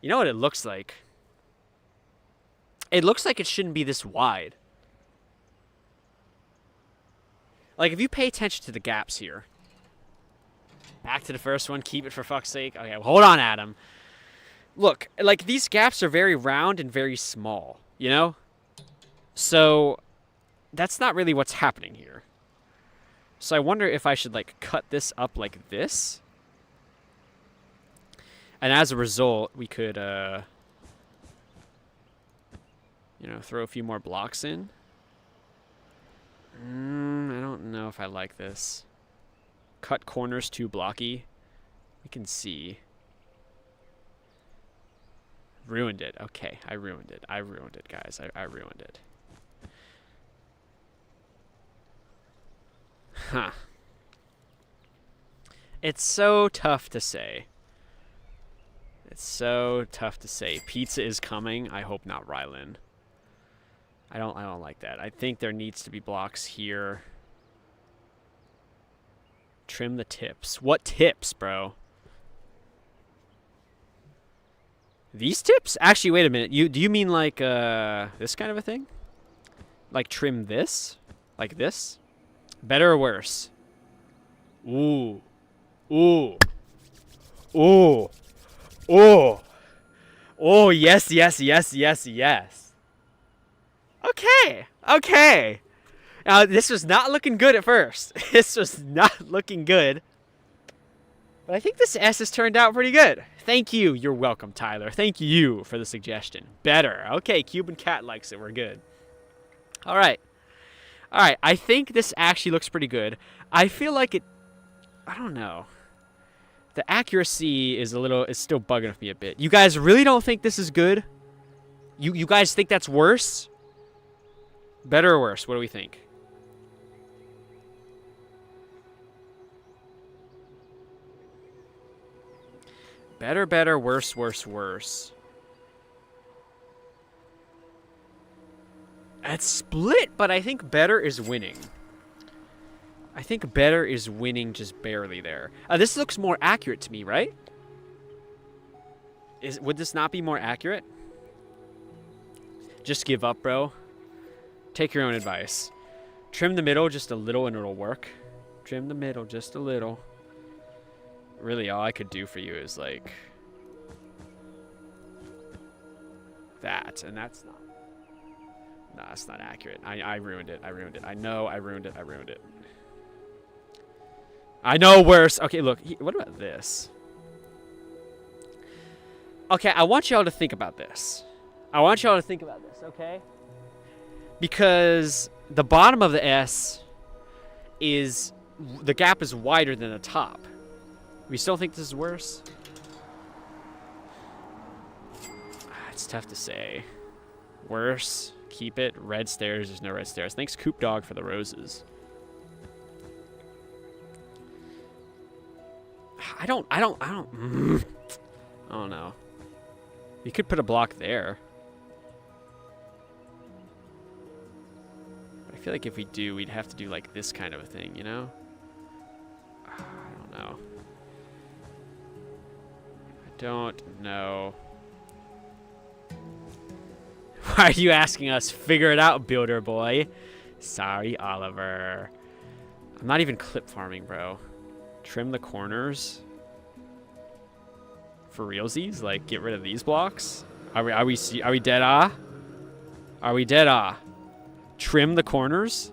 A: You know what it looks like? It looks like it shouldn't be this wide. Like, if you pay attention to the gaps here. Back to the first one. Keep it for fuck's sake. Okay, well, hold on, Adam. Look, like, these gaps are very round and very small, you know? So, that's not really what's happening here. So I wonder if I should, like, cut this up like this. And as a result, we could, you know, throw a few more blocks in. I don't know if I like this. Cut corners too blocky. We can see. Ruined it. Okay, I ruined it. I ruined it, guys. I ruined it. Huh. It's so tough to say. It's so tough to say. Pizza is coming. I hope not Rylan. I don't like that. I think there needs to be blocks here. Trim the tips. What tips, bro? These tips? Actually, wait a minute. Do you mean like this kind of a thing? Like trim this? Like this? Better or worse? Ooh. Ooh. Ooh. Ooh. Oh, yes, yes, yes, yes, yes. Okay. Okay. Now, this was not looking good at first. This was not looking good. But I think this S has turned out pretty good. Thank you. You're welcome, Tyler. Thank you for the suggestion. Better. Okay, Cuban Cat likes it. We're good. All right. All right. I think this actually looks pretty good. I feel like it... I don't know. The accuracy is still bugging with me a bit. You guys really don't think this is good? You guys think that's worse? Better or worse? What do we think? Better, better, worse, worse, worse. It's split, but I think better is winning. I think better is winning just barely there. This looks more accurate to me, right? Would this not be more accurate? Just give up, bro. Take your own advice. Trim the middle just a little and it'll work. Trim the middle just a little. Really, all I could do for you is like that, and that's not. No, that's not accurate. I ruined it. I ruined it. I know I ruined it. I ruined it. I know worse. Okay, look. What about this? Okay, I want y'all to think about this. Okay? Because the bottom of the S is... the gap is wider than the top. We still think this is worse? It's tough to say. Worse. Keep it. Red stairs. There's no red stairs. Thanks, Coop Dog, for the roses. I don't know. You could put a block there. But I feel like if we do, we'd have to do like this kind of a thing, you know? I don't know. I don't know. Why are you asking us? Figure it out, builder boy. Sorry, Oliver. I'm not even clip farming, bro. Trim the corners. For realsies? Like, get rid of these blocks? Are we dead ah? Are we dead ah? Trim the corners?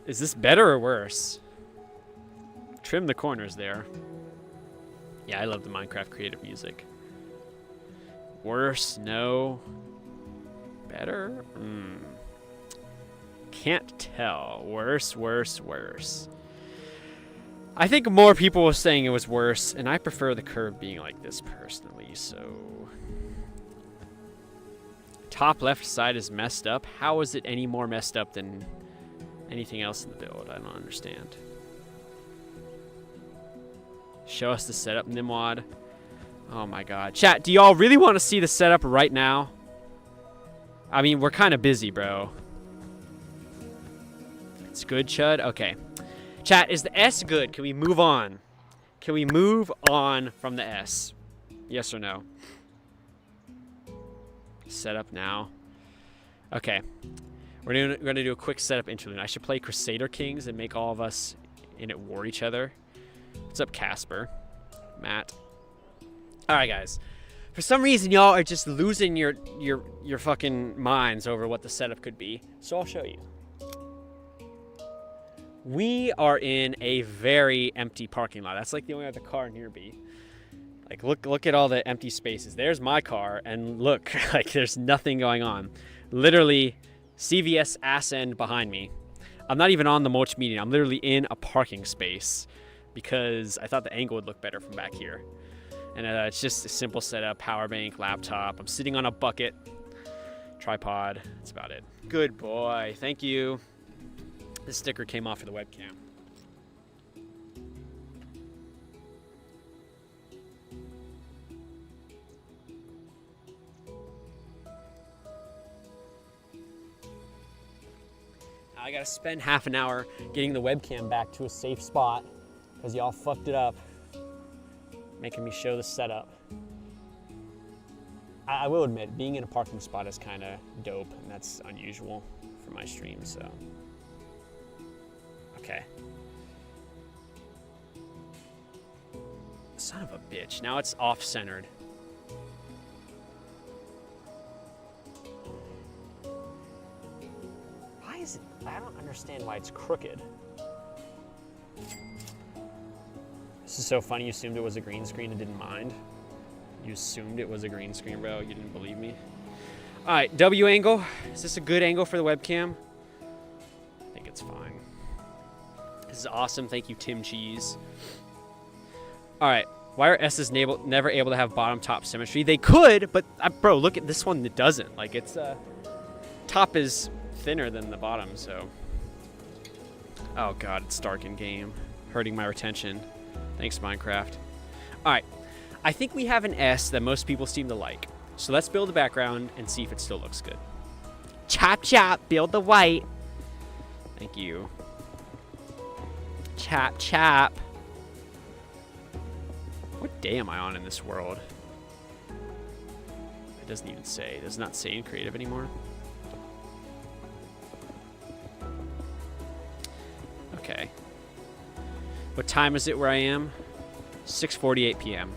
A: Is this better or worse? Trim the corners there. Yeah, I love the Minecraft creative music. Worse? No. Better? Can't tell. Worse, worse, worse. I think more people were saying it was worse, and I prefer the curve being like this personally, so... Top left side is messed up. How is it any more messed up than anything else in the build? I don't understand. Show us the setup, Nimwad. Oh my god. Chat, do y'all really want to see the setup right now? I mean, we're kind of busy, bro. It's good, Chud? Okay. Chat, is the S good? Can we move on? Can we move on from the S? Yes or no? Setup now. Okay. We're gonna do a quick setup interlude. I should play Crusader Kings and make all of us in it war each other. What's up, Casper? Matt. Alright, guys. For some reason, y'all are just losing your fucking minds over what the setup could be. So I'll show you. We are in a very empty parking lot. That's like the only other car near me. Like, look at all the empty spaces. There's my car, and look, like, there's nothing going on. Literally, CVS ass end behind me. I'm not even on the mulch median. I'm literally in a parking space because I thought the angle would look better from back here. And it's just a simple setup, power bank, laptop. I'm sitting on a bucket, tripod. That's about it. Good boy. Thank you. This sticker came off of the webcam. Now I gotta spend half an hour getting the webcam back to a safe spot because y'all fucked it up, making me show the setup. I will admit, being in a parking spot is kind of dope, and that's unusual for my stream, so. Okay. Son of a bitch. Now it's off-centered. Why is it? I don't understand why it's crooked. This is so funny. You assumed it was a green screen and didn't mind. You assumed it was a green screen, bro. You didn't believe me. All right, W angle. Is this a good angle for the webcam? I think it's fine. This is awesome. Thank you, Tim Cheese. All right. Why are S's never able to have bottom-top symmetry? They could, but bro, look at this one that doesn't. Like, it's top is thinner than the bottom, so. Oh god, it's dark in game, hurting my retention. Thanks, Minecraft. All right. I think we have an S that most people seem to like. So let's build a background and see if it still looks good. Chop chop, build the white. Thank you. Chop chop. What day am I on in this world? I doesn't even say. It does not say in creative anymore. Okay. What time is it where I am? 6:48 p.m.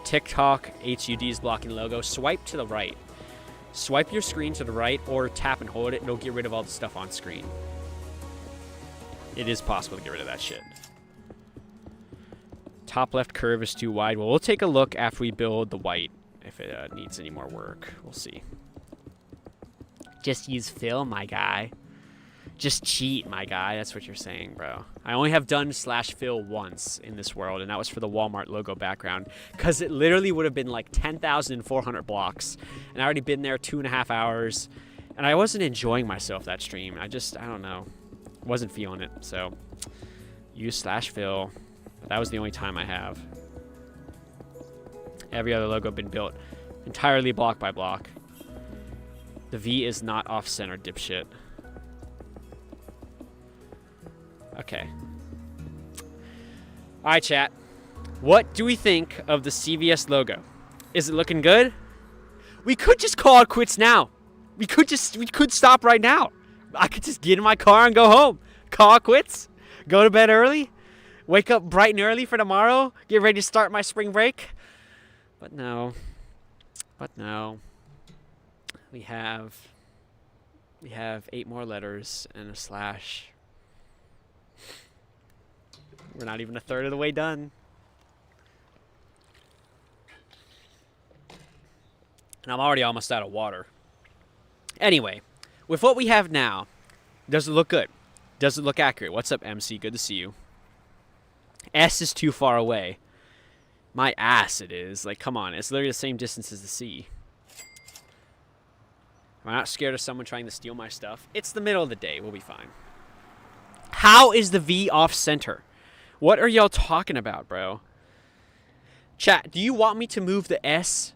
A: TikTok HUD is blocking logo. Swipe to the right. Swipe your screen to the right or tap and hold it. It'll get rid of all the stuff on screen. It is possible to get rid of that shit. Top left curve is too wide. Well, we'll take a look after we build the white if it needs any more work. We'll see. Just use fill, my guy. Just cheat, my guy. That's what you're saying, bro. I only have done /fill once in this world, and that was for the Walmart logo background, because it literally would have been like 10,400 blocks, and I already been there 2.5 hours, and I wasn't enjoying myself that stream. I don't know. Wasn't feeling it, so use /fill. But that was the only time I have. Every other logo been built entirely block by block. The V is not off-center, dipshit. Okay. Alright, chat. What do we think of the CVS logo? Is it looking good? We could just call it quits now. We could stop right now. I could just get in my car and go home. Call it quits. Go to bed early. Wake up bright and early for tomorrow. Get ready to start my spring break. But no. We have 8 more letters and a slash. We're not even a third of the way done. And I'm already almost out of water. Anyway, with what we have now, does it look good? Does it look accurate? What's up, MC? Good to see you. S is too far away. My ass it is. Like, come on. It's literally the same distance as the C. I'm not scared of someone trying to steal my stuff. It's the middle of the day. We'll be fine. How is the V off center? What are y'all talking about, bro? Chat, do you want me to move the S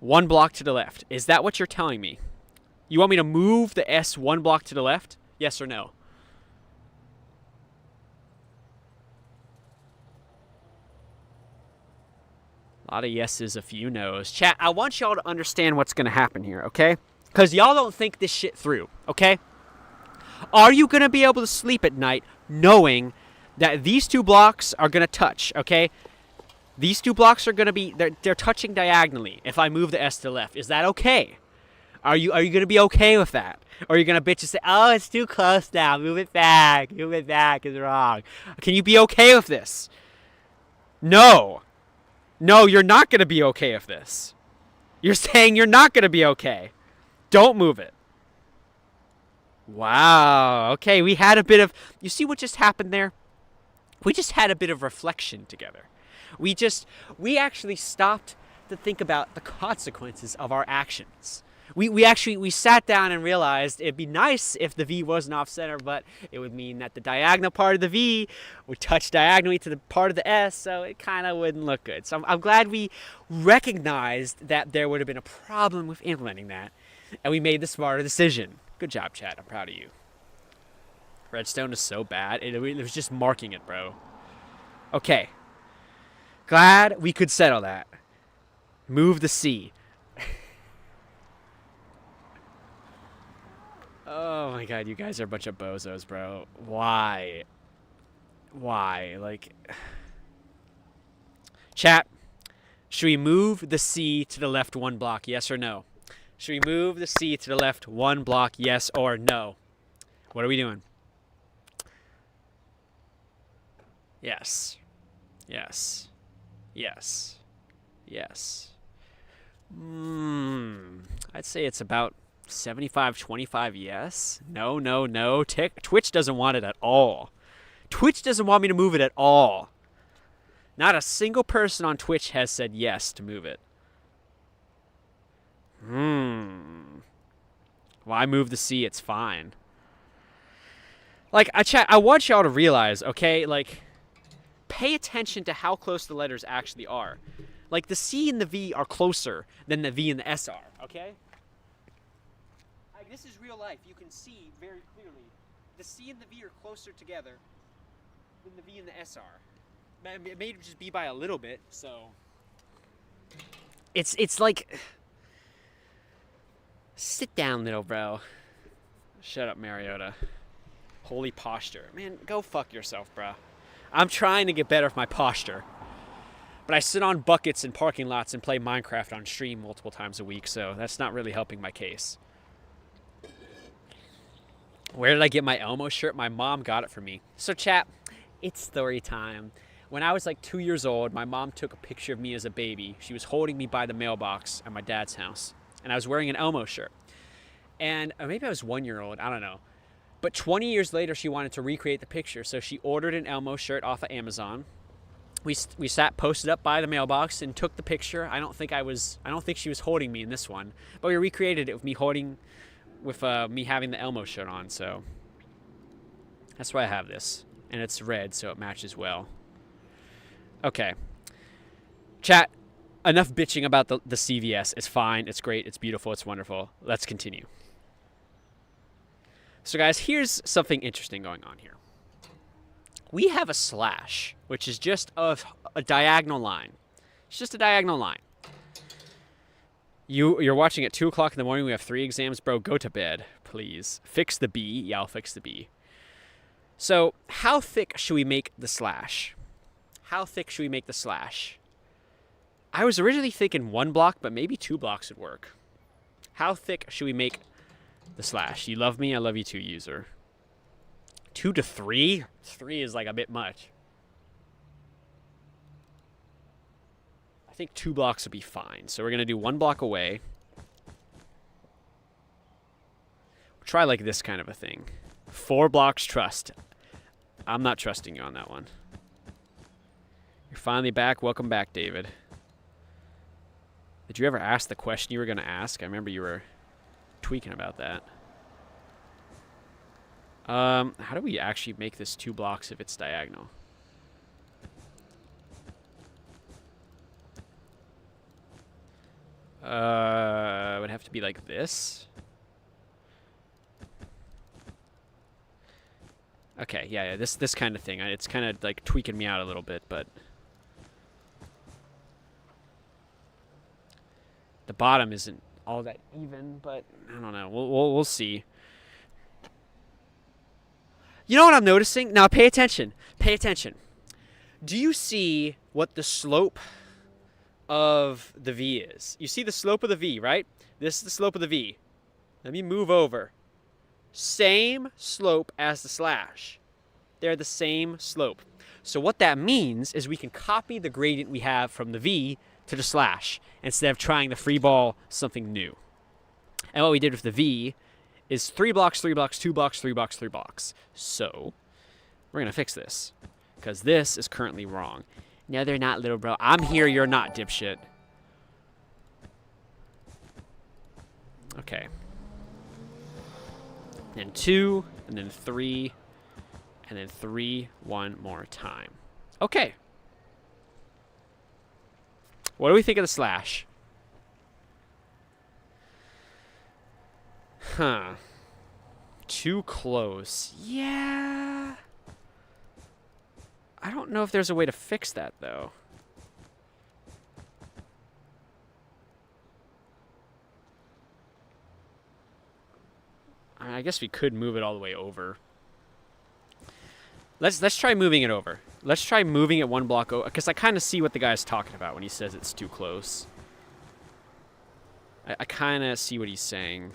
A: 1 block to the left? Is that what you're telling me? You want me to move the S 1 block to the left? Yes or no? A lot of yeses, a few no's. Chat, I want y'all to understand what's going to happen here, okay? Because y'all don't think this shit through, okay? Are you going to be able to sleep at night knowing that these 2 blocks are going to touch, okay? These 2 blocks are going to be, they're touching diagonally if I move the S to the left. Is that okay? Are you going to be okay with that? Or are you going to bitch and say, oh, it's too close now. Move it back. Move it back is wrong. Can you be okay with this? No. No, you're not going to be okay with this. You're saying you're not going to be okay. Don't move it. Wow. Okay, we had a bit of... You see what just happened there? We just had a bit of reflection together. We actually stopped to think about the consequences of our actions. We sat down and realized it'd be nice if the V wasn't off center, but it would mean that the diagonal part of the V would touch diagonally to the part of the S, so it kind of wouldn't look good. So I'm glad we recognized that there would have been a problem with implementing that, and we made the smarter decision. Good job, chat. I'm proud of you. Redstone is so bad. It was just marking it, bro. Okay. Glad we could settle that. Move the C. Oh my god, you guys are a bunch of bozos, bro. Why? Like... Chat, should we move the C to the left 1 block, yes or no? Should we move the C to the left 1 block, yes or no? What are we doing? Yes. Yes. Yes. Yes. I'd say it's about 75-25 yes. No. Twitch doesn't want it at all. Twitch doesn't want me to move it at all. Not a single person on Twitch has said yes to move it. Why move the C? It's fine. Like, I want y'all to realize, okay, like, pay attention to how close the letters actually are. Like, the C and the V are closer than the V and the S are, okay? Like, this is real life. You can see very clearly. The C and the V are closer together than the V and the S are. It may just be by a little bit, so... It's like, sit down, little bro. Shut up, Mariota. Holy posture. Man, go fuck yourself, bro. I'm trying to get better with my posture. But I sit on buckets in parking lots and play Minecraft on stream multiple times a week, so that's not really helping my case. Where did I get my Elmo shirt? My mom got it for me. So chat, it's story time. When I was like 2 years old, my mom took a picture of me as a baby. She was holding me by the mailbox at my dad's house. And I was wearing an Elmo shirt. And maybe I was 1 year old, I don't know. But 20 years later, she wanted to recreate the picture. So she ordered an Elmo shirt off of Amazon. We sat posted up by the mailbox and took the picture. I don't think she was holding me in this one. But we recreated it with me me having the Elmo shirt on. So that's why I have this. And it's red, so it matches well. Okay. Chat, enough bitching about the CVS. It's fine. It's great. It's beautiful. It's wonderful. Let's continue. So guys, here's something interesting going on here. We have a slash, which is just a diagonal line. It's just a diagonal line. You're watching at 2 o'clock in the morning. We have 3 exams. Bro, go to bed, please. Fix the B. Yeah, I'll fix the B. So how thick should we make the slash? How thick should we make the slash? I was originally thinking 1 block, but maybe 2 blocks would work. How thick should we make the slash? You love me, I love you too, user. 2 to 3? 3 is like a bit much. I think 2 blocks would be fine. So we're going to do 1 block away. We'll try like this kind of a thing. 4 blocks trust. I'm not trusting you on that one. You're finally back. Welcome back, David. Did you ever ask the question you were going to ask? I remember you were tweaking about that. How do we actually make this 2 blocks if it's diagonal? It would have to be like this. Okay, yeah, this kind of thing. It's kind of like tweaking me out a little bit, but the bottom isn't all that even, but I don't know. We'll see. You know what I'm noticing? Now pay attention. Pay attention. Do you see what the slope of the V is? You see the slope of the V, right? This is the slope of the V. Let me move over. Same slope as the slash. They're the same slope. So what that means is we can copy the gradient we have from the V to the slash instead of trying to free ball something new. And what we did with the V is 3 blocks, 3 blocks, 2 blocks, 3 blocks, 3 blocks. So we're going to fix this because this is currently wrong. No, they're not, little bro. I'm here, you're not, dipshit. Okay. Then 2, and then 3, and then 3 one more time. Okay. What do we think of the slash? Huh. Too close. Yeah. I don't know if there's a way to fix that, though. I guess we could move it all the way over. Let's try moving it over. Let's try moving it 1 block over, because I kind of see what the guy's talking about when he says it's too close. I kind of see what he's saying.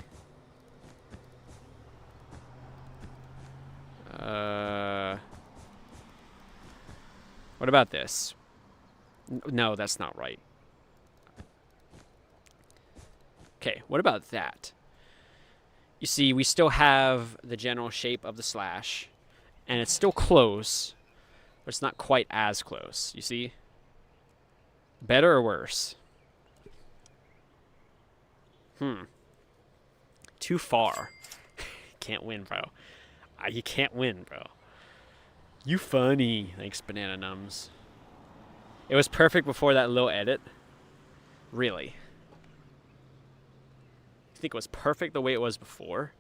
A: What about this? No, that's not right. Okay, what about that? You see, we still have the general shape of the slash, and it's still close, but it's not quite as close. You see? Better or worse? Too far. Can't win, bro. You can't win, bro. You funny. Thanks, Banana Nums. It was perfect before that little edit. Really? You think it was perfect the way it was before?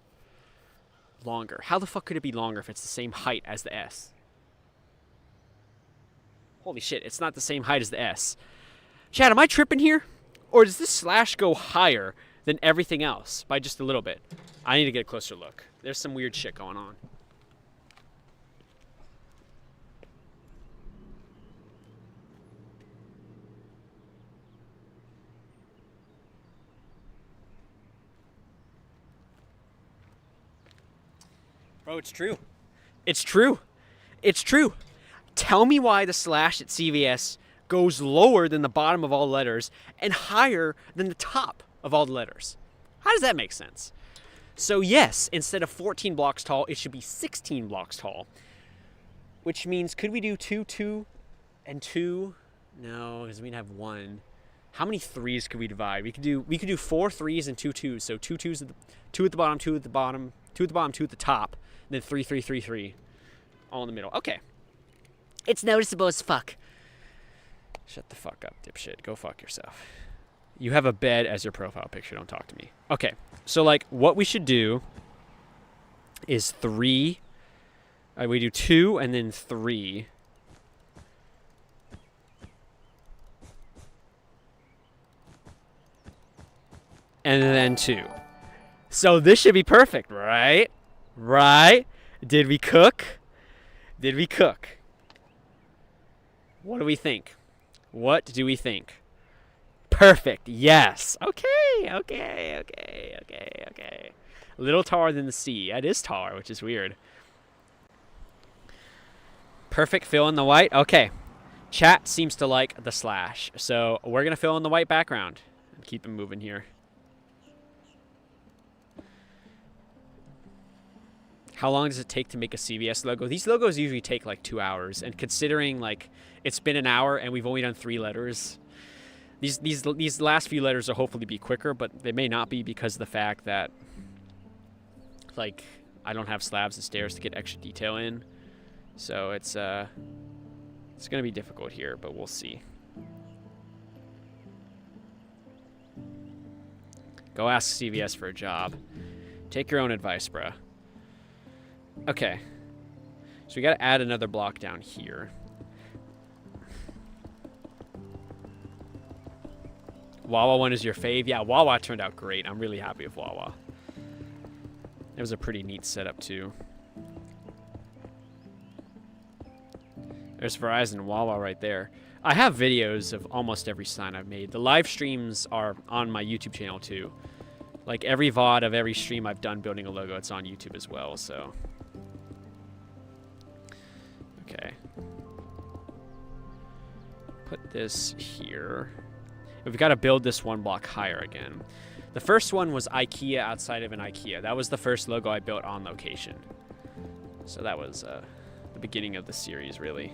A: Longer. How the fuck could it be longer if it's the same height as the S? Holy shit, it's not the same height as the S. Chad, am I tripping here? Or does this slash go higher than everything else by just a little bit? I need to get a closer look. There's some weird shit going on. Bro, it's true. It's true. It's true. Tell me why the slash at CVS goes lower than the bottom of all letters and higher than the top of all the letters. How does that make sense? So yes, instead of 14 blocks tall, it should be 16 blocks tall. Which means, could we do 2, 2, and 2? No, because we'd have 1. How many 3s could we divide? We could do 4 3s and 2 2s. So 2 2s, 2 at the bottom, 2 at the bottom, 2 at the bottom, 2 at the top, and then 3 3 3 3, all in the middle. Okay. It's noticeable as fuck. Shut the fuck up, dipshit. Go fuck yourself. You have a bed as your profile picture. Don't talk to me. Okay. So, like, what we should do is 3. We do 2 and then 3. And then 2. So this should be perfect, right? Right? Did we cook? Did we cook? What do we think? What do we think? Perfect. Yes. Okay. A little taller than the C. It is taller, which is weird. Perfect. Fill in the white. Okay. Chat seems to like the slash. So we're going to fill in the white background and keep it moving here. How long does it take to make a CVS logo? These logos usually take like 2 hours. And considering like it's been an hour and we've only done 3 letters, these last few letters will hopefully be quicker, but they may not be because of the fact that like I don't have slabs and stairs to get extra detail in. So it's gonna be difficult here, but we'll see. Go ask CVS for a job. Take your own advice, bruh. Okay. So we gotta add another block down here. Wawa one is your fave? Yeah, Wawa turned out great. I'm really happy with Wawa. It was a pretty neat setup too. There's Verizon and Wawa right there. I have videos of almost every sign I've made. The live streams are on my YouTube channel too. Like every VOD of every stream I've done building a logo, it's on YouTube as well, so. Okay. Put this here. We've got to build this 1 block higher again. The first one was IKEA outside of an IKEA. That was the first logo I built on location. So that was the beginning of the series, really.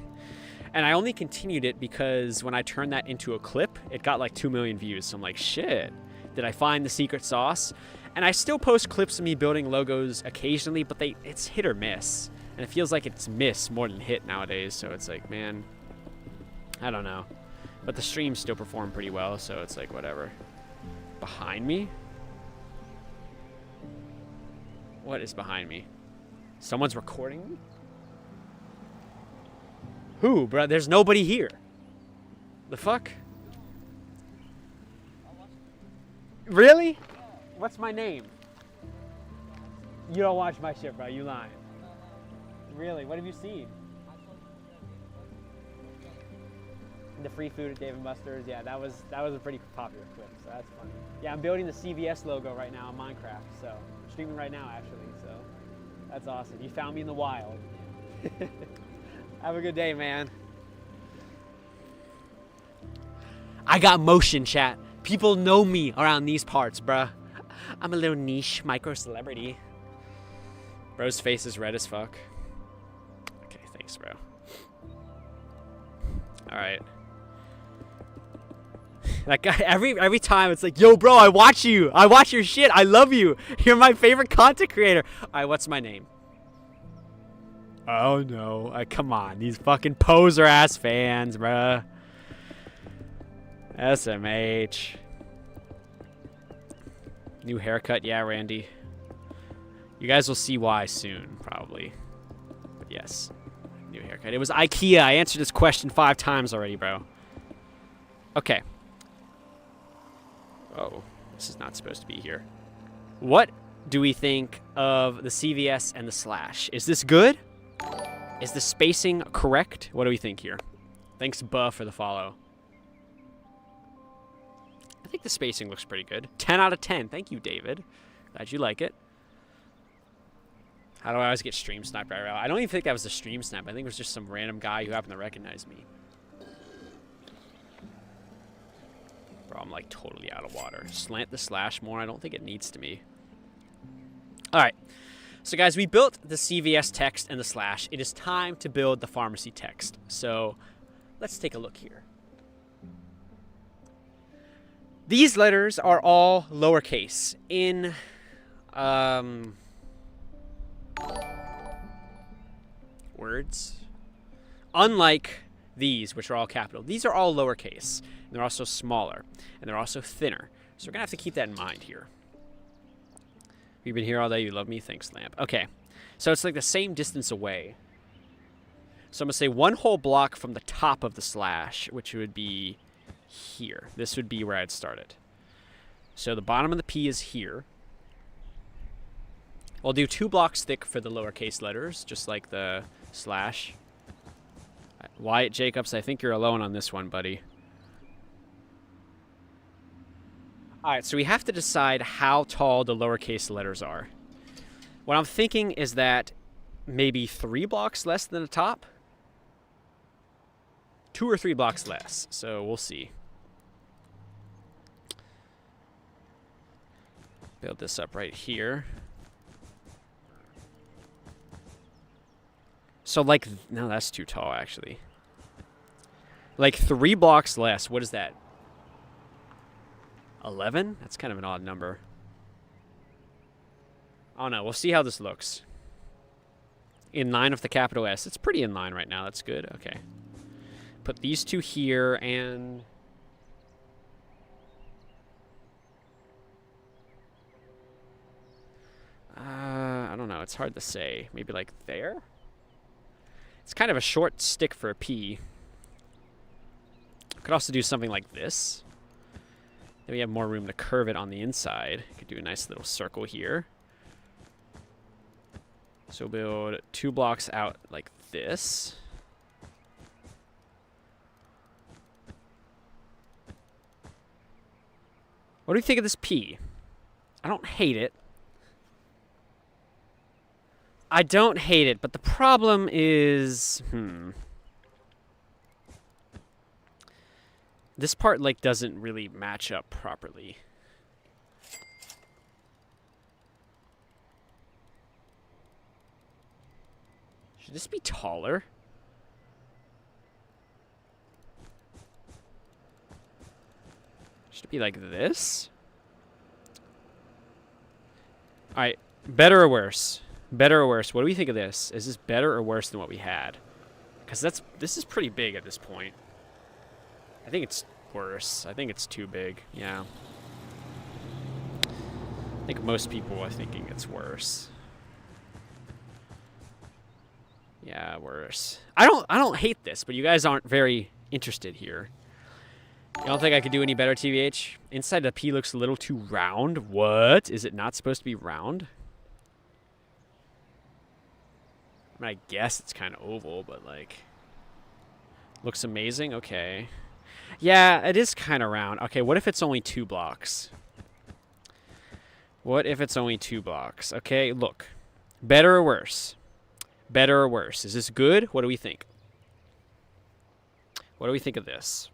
A: And I only continued it because when I turned that into a clip, it got like 2 million views. So I'm like, shit, did I find the secret sauce? And I still post clips of me building logos occasionally, but it's hit or miss. And it feels like it's miss more than hit nowadays. So it's like, man, I don't know. But the streams still perform pretty well, so it's like, whatever. Behind me? What is behind me? Someone's recording me? Who, bro? There's nobody here. The fuck? Really? What's my name? You don't watch my shit, bro. You lying. Really? What have you seen? The free food at Dave & Buster's. Yeah, that was a pretty popular clip, so that's funny. Yeah, I'm building the CVS logo right now on Minecraft, so I'm streaming right now actually, so that's awesome. You found me in the wild. Have a good day, man. I got motion, chat. People know me around these parts, bruh. I'm a little niche micro celebrity. Bro's face is red as fuck. Okay, thanks, bro. All right. That guy, every time it's like, yo, bro, I watch you. I watch your shit. I love you. You're my favorite content creator. All right, what's my name? Oh, no. Come on. These fucking poser-ass fans, bruh. SMH. New haircut? Yeah, Randy. You guys will see why soon, probably. But yes. New haircut. It was IKEA. I answered this question 5 times already, bro. Okay. Oh, this is not supposed to be here. What do we think of the CVS and the slash? Is this good? Is the spacing correct? What do we think here? Thanks, Buff, for the follow. I think the spacing looks pretty good. 10 out of 10. Thank you, David. Glad you like it. How do I always get stream sniped right around? I don't even think that was a stream snipe. I think it was just some random guy who happened to recognize me. Bro, I'm like totally out of water. Slant the slash more. I don't think it needs to be. All right. So guys, we built the CVS text and the slash. It is time to build the pharmacy text. So let's take a look here. These letters are all lowercase in words. Unlike these, which are all capital. These are all lowercase. And they're also smaller. And they're also thinner. So we're going to have to keep that in mind here. You've been here all day. You love me. Thanks, Lamp. Okay. So it's like the same distance away. So I'm going to say one whole block from the top of the slash, which would be here. This would be where I'd start it. So the bottom of the P is here. We'll do 2 blocks thick for the lowercase letters, just like the slash. Wyatt Jacobs, I think you're alone on this one, buddy. All right, so we have to decide how tall the lowercase letters are. What I'm thinking is that maybe 3 blocks less than the top. 2 or 3 blocks less, so we'll see. Build this up right here. So like, no, that's too tall actually. Like 3 blocks less, what is that? 11? That's kind of an odd number. I don't know. We'll see how this looks. In line with the capital S. It's pretty in line right now. That's good. Okay. Put these 2 here and... I don't know. It's hard to say. Maybe like there? It's kind of a short stick for a P. Could also do something like this. Then we have more room to curve it on the inside. Could do a nice little circle here. So build 2 blocks out like this. What do you think of this P? I don't hate it. I don't hate it, but the problem is, this part like doesn't really match up properly. Should this be taller? Should it be like this? All right, better or worse? Better or worse? What do we think of this? Is this better or worse than what we had? Because this is pretty big at this point. I think it's worse. I think it's too big. Yeah. I think most people are thinking it's worse. Yeah, worse. I don't hate this, but you guys aren't very interested here. You don't think I could do any better, TVH? Inside the P looks a little too round. What? Is it not supposed to be round? I mean, I guess it's kind of oval, but like... Looks amazing? Okay. Yeah, it is kind of round. Okay, what if it's only 2 blocks? What if it's only 2 blocks? Okay, look. Better or worse? Better or worse? Is this good? What do we think? What do we think of this?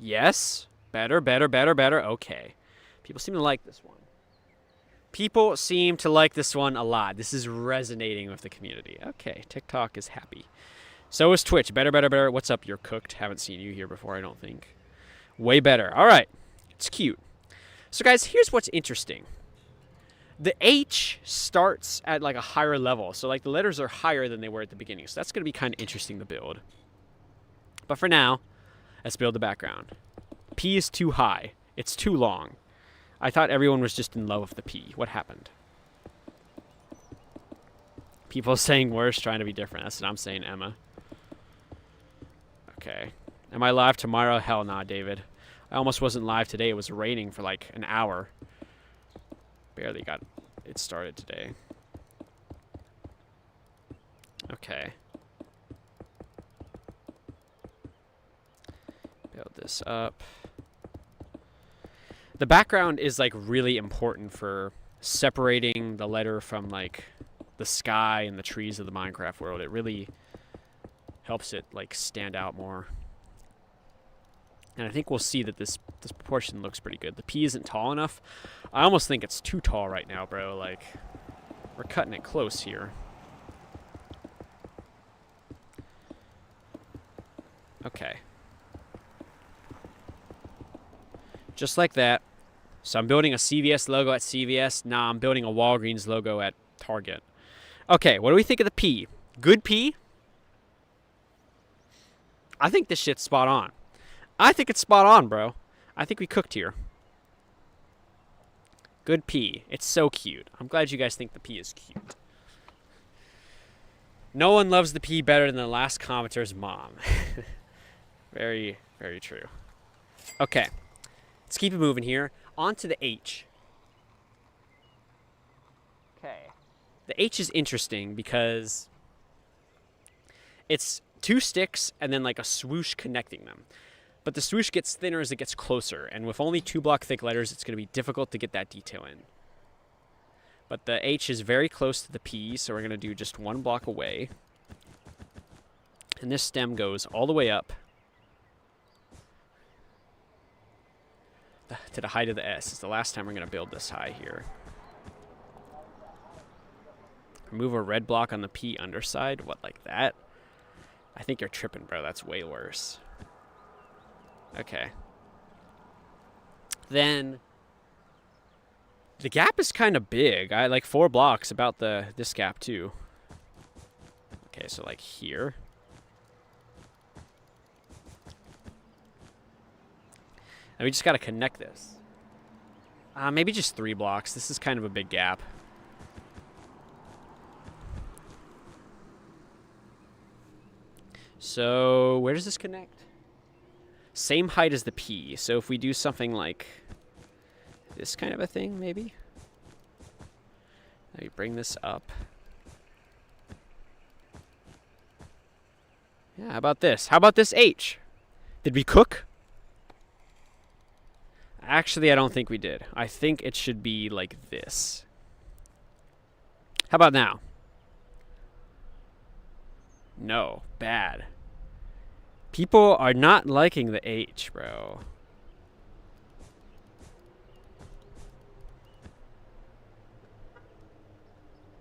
A: Yes? Better, better, better, better? Okay. People seem to like this one. People seem to like this one a lot. This is resonating with the community. Okay, TikTok is happy. So is Twitch. Better, better, better. What's up? You're cooked. Haven't seen you here before, I don't think. Way better. All right. It's cute. So, guys, here's what's interesting. The H starts at, like, a higher level. So, like, the letters are higher than they were at the beginning. So that's going to be kind of interesting to build. But for now, let's build the background. P is too high. It's too long. I thought everyone was just in love with the P. What happened? People saying worse, trying to be different. That's what I'm saying, Emma. Okay. Am I live tomorrow? Hell nah, David. I almost wasn't live today. It was raining for like an hour. Barely got it started today. Okay. Build this up. The background is like really important for separating the letter from like the sky and the trees of the Minecraft world. It really helps it like stand out more. And I think we'll see that this proportion looks pretty good. The P isn't tall enough. I almost think it's too tall right now, bro. Like, we're cutting it close here. Okay. Just like that. So I'm building a CVS logo at CVS. Nah, I'm building a Walgreens logo at Target. Okay, what do we think of the P? Good P? I think this shit's spot on. I think it's spot on, bro. I think we cooked here. Good P. It's so cute. I'm glad you guys think the P is cute. No one loves the P better than the last commenter's mom. Very, very true. Okay. Let's keep it moving here. On to the H. Okay. The H is interesting because it's two sticks and then like a swoosh connecting them. But the swoosh gets thinner as it gets closer, and with only 2 block thick letters, it's going to be difficult to get that detail in. But the H is very close to the P, so we're going to do just 1 block away. And this stem goes all the way up to the height of the S. It's the last time we're going to build this high here. Remove a red block on the P underside. What, like that? I think you're tripping, bro. That's way worse. Okay. Then the gap is kind of big. I like 4 blocks about this gap too. Okay, so like here. And we just got to connect this. Maybe just 3 blocks. This is kind of a big gap. So where does this connect? Same height as the P. So if we do something like this kind of a thing, maybe. Now you bring this up. Yeah, how about this? How about this H? Did we cook? Actually, I don't think we did. I think it should be like this. How about now? No, bad. People are not liking the H, bro.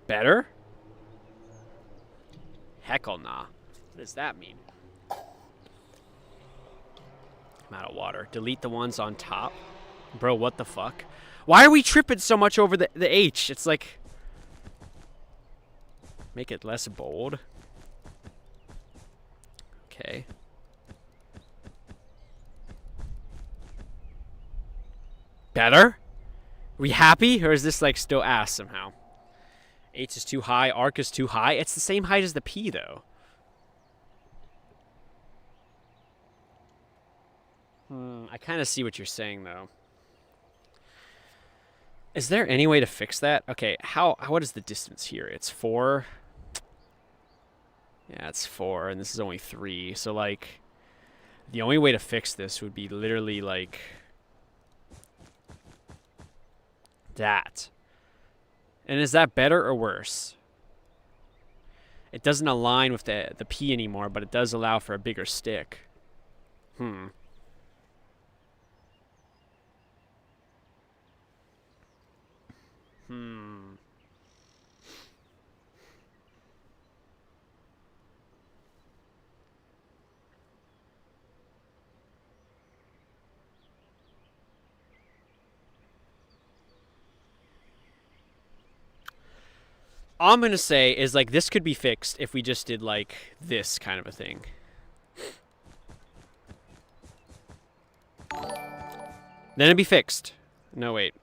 A: Better? Heckle nah. What does that mean? I'm out of water. Delete the ones on top. Bro, what the fuck? Why are we tripping so much over the H? It's like... Make it less bold. Okay. Better? Are we happy? Or is this like still ass somehow? H is too high. Arc is too high. It's the same height as the P though. I kind of see what you're saying though. Is there any way to fix that? Okay, what is the distance here? It's 4. Yeah, it's 4, and this is only 3. So like, the only way to fix this would be literally like that. And is that better or worse? It doesn't align with the P anymore, but it does allow for a bigger stick. All I'm going to say is, like, this could be fixed if we just did, like, this kind of a thing. Then it'd be fixed. No, wait.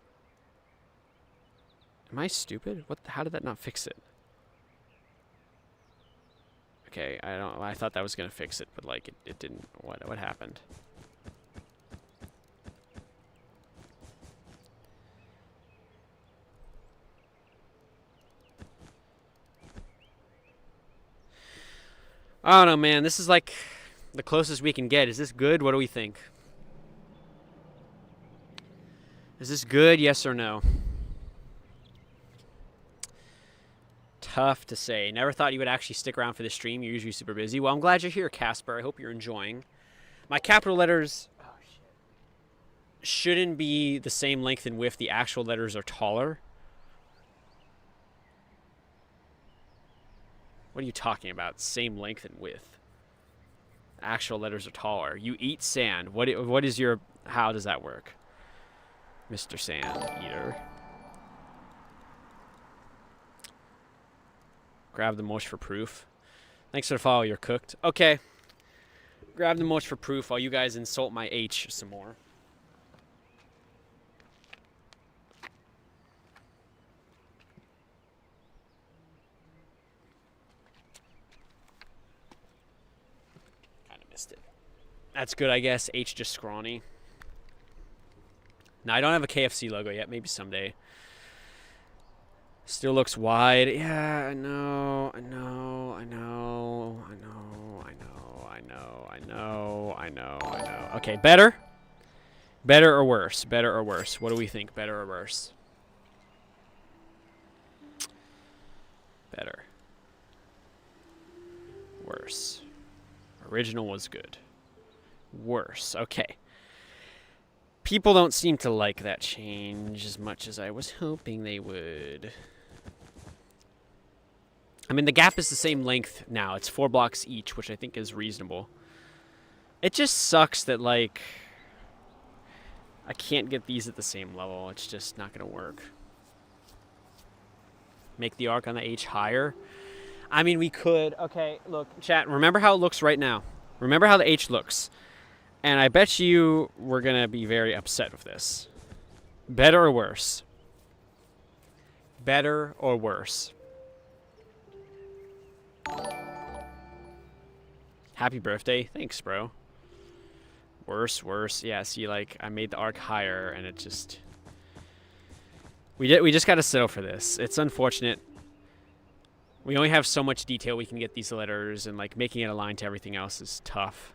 A: Am I stupid? How did that not fix it? Okay, I thought that was going to fix it, but, like, it didn't. What happened? I don't know, man. This is like the closest we can get. Is this good? What do we think? Is this good? Yes or no? Tough to say. Never thought you would actually stick around for the stream. You're usually super busy. Well, I'm glad you're here, Casper. I hope you're enjoying. My capital letters shouldn't be the same length and width. The actual letters are taller. What are you talking about? Same length and width. Actual letters are taller. You eat sand. What is your... How does that work? Mr. Sand Eater. Grab the mosh for proof. Thanks for the follow. You're cooked. Okay. Grab the mosh for proof while you guys insult my H some more. Kind of missed it. That's good, I guess. H just scrawny. Now, I don't have a KFC logo yet. Maybe someday. Still looks wide. Yeah, I know. Okay, better? Better or worse? Better or worse? What do we think? Better or worse? Better. Worse. Original was good. Worse. Okay. People don't seem to like that change as much as I was hoping they would. I mean, the gap is the same length now. It's 4 blocks each, which I think is reasonable. It just sucks that, like, I can't get these at the same level. It's just not going to work. Make the arc on the H higher. I mean, we could. Okay, look, chat, remember how it looks right now. Remember how the H looks. And I bet you we're going to be very upset with this. Better or worse? Better or worse? Happy birthday. Thanks, bro. Worse, worse. Yeah, see, like, I made the arc higher, and it just... We just got to settle for this. It's unfortunate. We only have so much detail we can get these letters, and, like, making it align to everything else is tough.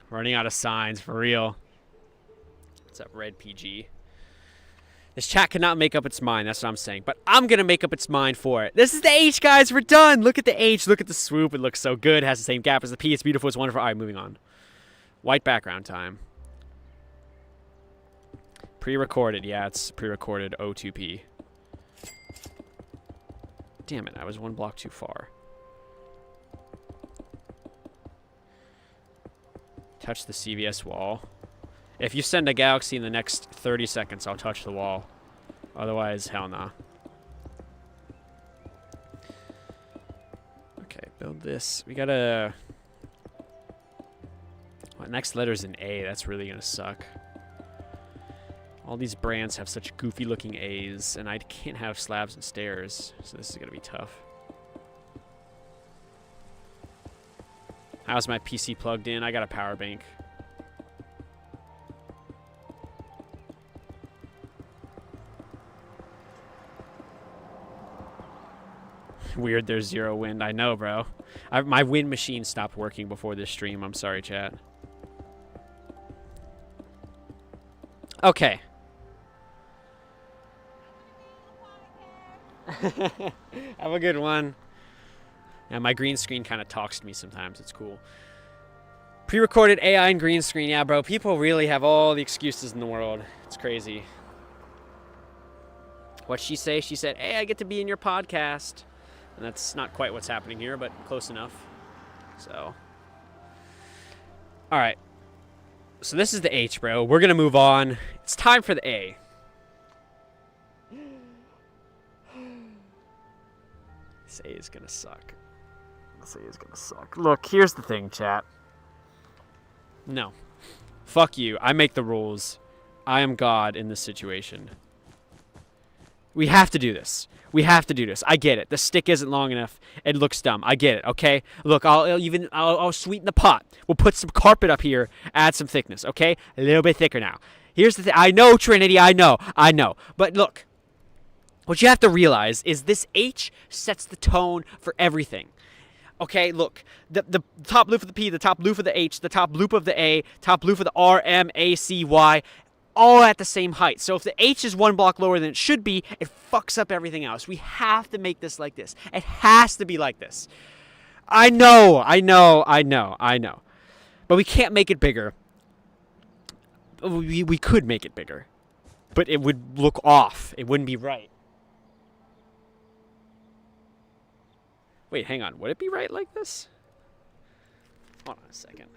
A: Running out of signs, for real. What's up, Red PG? This chat cannot make up its mind, that's what I'm saying. But I'm going to make up its mind for it. This is the H, guys. We're done. Look at the H. Look at the swoop. It looks so good. It has the same gap as the P. It's beautiful. It's wonderful. All right, moving on. White background time. Pre-recorded. Yeah, it's pre-recorded O2P. Damn it. I was 1 block too far. Touch the CVS wall. If you send a galaxy in the next 30 seconds, I'll touch the wall. Otherwise, hell nah. Okay, build this. We gotta... Well, next letter's an A. That's really gonna suck. All these brands have such goofy looking A's, and I can't have slabs and stairs, so this is gonna be tough. How's my PC plugged in? I got a power bank. Weird, there's 0 wind. I know, bro. My wind machine stopped working before this stream. I'm sorry, chat. Okay. Have a good one. Yeah, my green screen kind of talks to me sometimes. It's cool. Pre-recorded AI and green screen. Yeah, bro. People really have all the excuses in the world. It's crazy. What'd she say? She said, hey, I get to be in your podcast. And that's not quite what's happening here, but close enough. So. All right. So this is the H, bro. We're going to move on. It's time for the A. This A is going to suck. This A is going to suck. Look, here's the thing, chat. No. Fuck you. I make the rules. I am God in this situation. We have to do this. We have to do this. I get it. The stick isn't long enough. It looks dumb. I get it, okay? Look, I'll sweeten the pot. We'll put some carpet up here, add some thickness, okay? A little bit thicker now. Here's the thing. I know, Trinity, I know. But look, what you have to realize is this H sets the tone for everything. Okay, look. The top loop of the P, the top loop of the H, the top loop of the A, top loop of the R, M, A, C, Y, all at the same height. So if the H is one block lower than it should be, it fucks up everything else. We have to make this like this. It has to be like this. I know. But we can't make it bigger. We could make it bigger. But it would look off. It wouldn't be right. Wait, hang on. Would it be right like this? Hold on a second.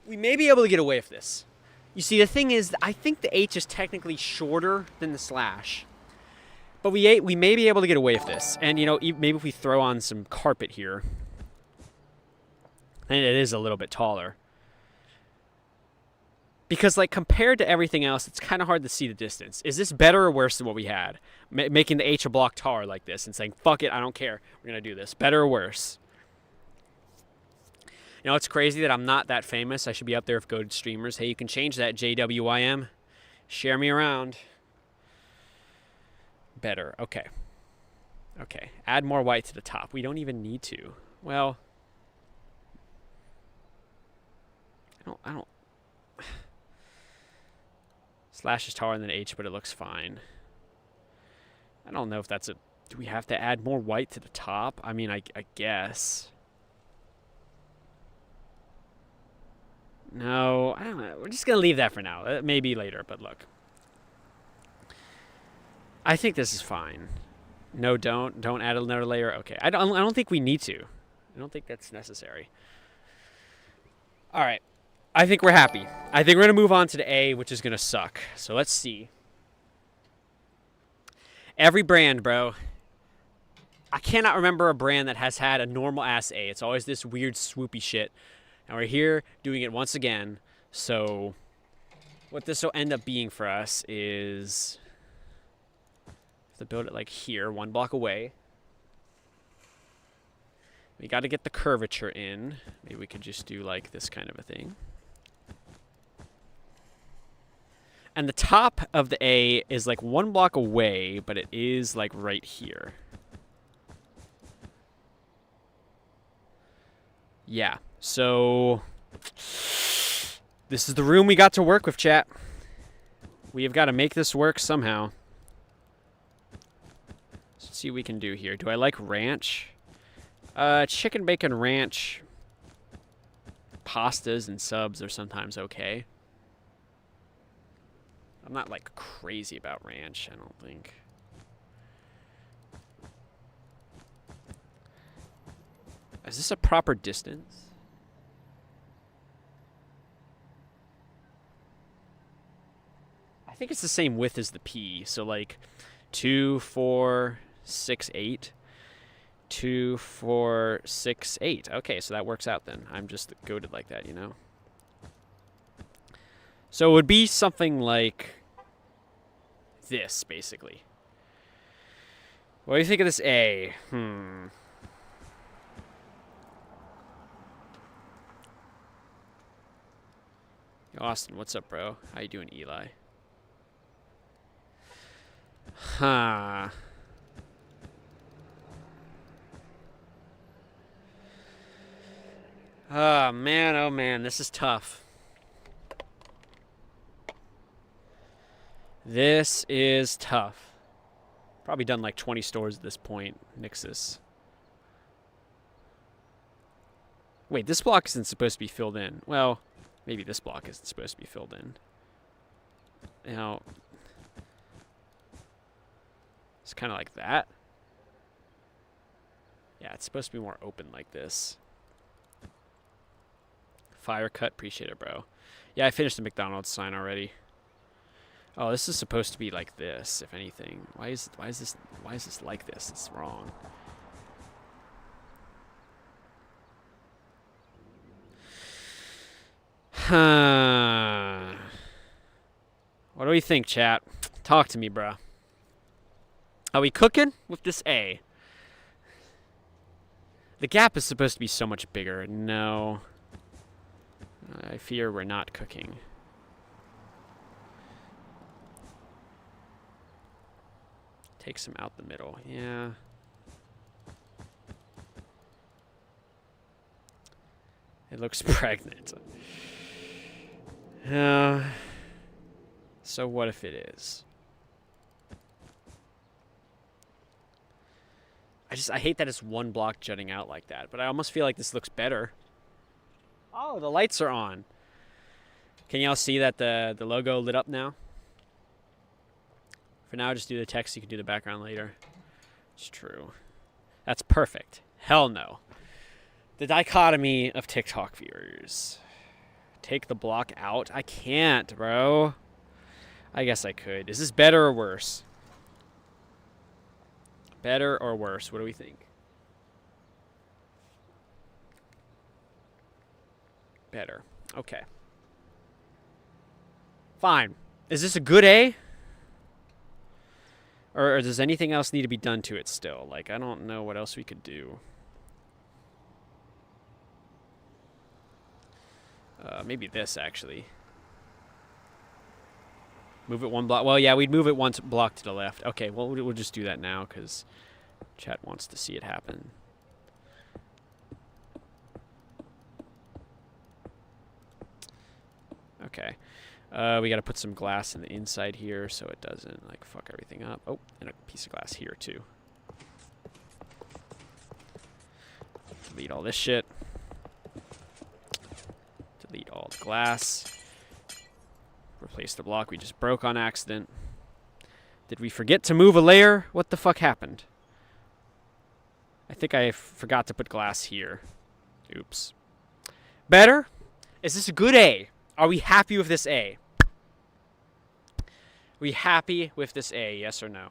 A: We may be able to get away with this. You see, the thing is, I think the H is technically shorter than the slash. But we may be able to get away with this. And, you know, maybe if we throw on some carpet here. And it is a little bit taller. Because, like, compared to everything else, it's kind of hard to see the distance. Is this better or worse than what we had? Making the H a block taller like this and saying, fuck it, I don't care. We're going to do this. Better or worse? You know, it's crazy that I'm not that famous. I should be up there with goated streamers. Hey, you can change that, JWYM. Share me around. Better. Okay. Okay. Add more white to the top. We don't even need to. Well, I don't. Slash is taller than H, but it looks fine. I don't know if that's a... Do we have to add more white to the top? I mean, I guess. No, I don't know. We're just going to leave that for now. Maybe later, but look. I think this is fine. No, don't add another layer. Okay, I don't think we need to. I don't think that's necessary. All right, I think we're happy. I think we're gonna move on to the A, which is gonna suck. So let's see. Every brand, bro. I cannot remember a brand that has had a normal ass A. It's always this weird swoopy shit, and we're here doing it once again. So what this will end up being for us is to build it like here, one block away. We got to get the curvature in. Maybe we could just do like this kind of a thing. And the top of the A is like one block away, but it is like right here. Yeah, so this is the room we got to work with, chat. We have got to make this work somehow. Let's see what we can do here. Do I like ranch? Chicken bacon ranch. Pastas and subs are sometimes okay. I'm not like crazy about ranch, I don't think. Is this a proper distance? I think it's the same width as the P, so like 2, 4, 6, 8. 2, 4, 6, 8. Okay, so that works out then. I'm just goated like that, you know? So it would be something like this, basically. What do you think of this A? Austin, what's up, bro? How you doing, Eli? Huh. Oh man, this is tough. This is tough. Probably done like 20 stores at this point. Nixus. Wait, this block isn't supposed to be filled in. Well, maybe this block isn't supposed to be filled in. Now, it's kind of like that. Yeah, it's supposed to be more open like this. Fire cut, appreciate it, bro. Yeah, I finished the McDonald's sign already. Oh, this is supposed to be like this, if anything. Why is this like this? It's wrong. What do we think, chat? Talk to me, bro. Are we cooking with this A? The gap is supposed to be so much bigger. No. I fear we're not cooking. Take some out the middle. Yeah. It looks pregnant. So what if it is? I hate that it's one block jutting out like that, but I almost feel like this looks better. Oh, the lights are on. Can y'all see that the logo lit up now? For now, just do the text. You can do the background later. It's true. That's perfect. Hell no. The dichotomy of TikTok viewers. Take the block out? I can't, bro. I guess I could. Is this better or worse? Better or worse? What do we think? Better. Okay. Fine. Is this a good A? Or does anything else need to be done to it still? Like, I don't know what else we could do. Maybe this, actually. Move it one block. Well, yeah, we'd move it one block to the left. Okay, well, we'll just do that now because chat wants to see it happen. Okay. We got to put some glass in the inside here so it doesn't, like, fuck everything up. Oh, and a piece of glass here, too. Delete all this shit. Delete all the glass. Replace the block we just broke on accident. Did we forget to move a layer? What the fuck happened? I think I forgot to put glass here. Oops. Better? Is this a good A? Are we happy with this A? Are we happy with this A? Yes or no?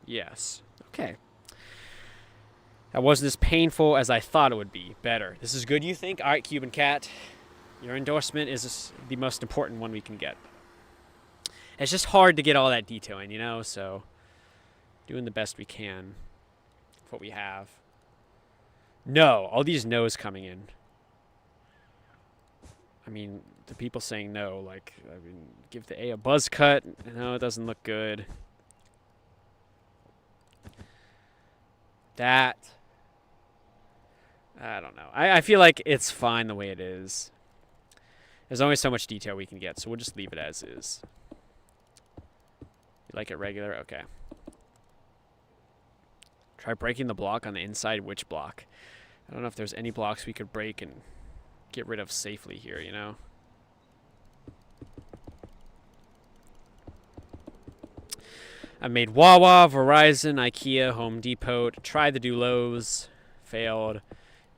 A: Yes. Okay. That wasn't as painful as I thought it would be. Better. This is good, you think? All right, Cuban Cat. Your endorsement is the most important one we can get. It's just hard to get all that detail in, you know? So, doing the best we can with what we have. No. All these no's coming in. I mean, the people saying no, like, I mean, give the A a buzz cut. No, it doesn't look good. That, I don't know. I feel like it's fine the way it is. There's only so much detail we can get, so we'll just leave it as is. You like it regular? Okay. Try breaking the block on the inside. Which block? I don't know if there's any blocks we could break and get rid of safely here, you know? I made Wawa, Verizon, IKEA, Home Depot. Tried to do Lowe's. Failed.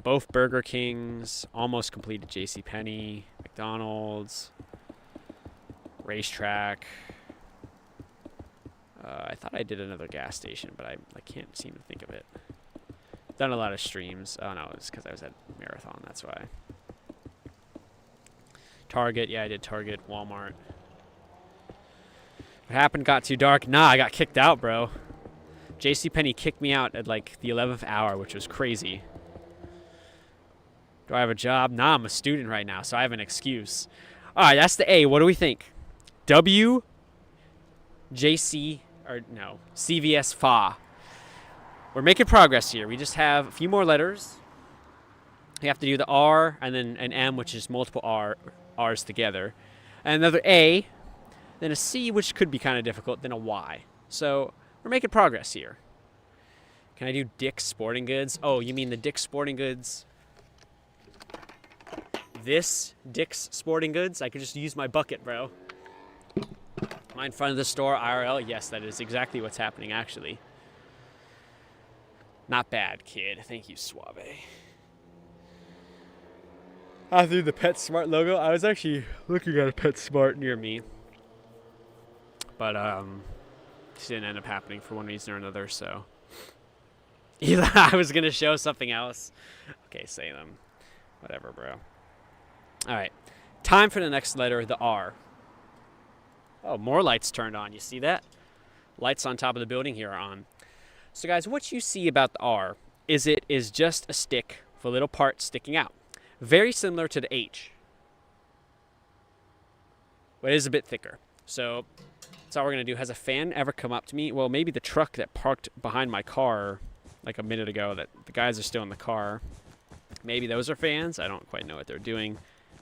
A: Both Burger Kings. Almost completed JCPenney. McDonald's. Racetrack. I thought I did another gas station, but I can't seem to think of it. Done a lot of streams. Oh, no, it's because I was at Marathon. That's why. Target. Yeah, I did Target. Walmart. What happened? Got too dark? Nah, I got kicked out, bro. JCPenney kicked me out at, like, the 11th hour, which was crazy. Do I have a job? Nah, I'm a student right now, so I have an excuse. All right, that's the A. What do we think? W, JC, or no, CVS FA. We're making progress here. We just have a few more letters. We have to do the R and then an M, which is multiple R's together. And another A, then a C, which could be kind of difficult, then a Y. So we're making progress here. Can I do Dick's Sporting Goods? Oh, you mean the Dick's Sporting Goods? This Dick's Sporting Goods? I could just use my bucket, bro. Am I in front of the store, IRL? Yes, that is exactly what's happening, actually. Not bad, kid. Thank you, Suave. I threw the PetSmart logo. I was actually looking at a PetSmart near me. But, it didn't end up happening for one reason or another, so. Either I was going to show something else. Okay, say them. Whatever, bro. All right. Time for the next letter, the R. Oh, more lights turned on. You see that? Lights on top of the building here are on. So guys, what you see about the R is it is just a stick with a little part sticking out. Very similar to the H, but it is a bit thicker. So that's all we're going to do. Has a fan ever come up to me? Well, maybe the truck that parked behind my car like a minute ago, that the guys are still in the car. Maybe those are fans. I don't quite know what they're doing.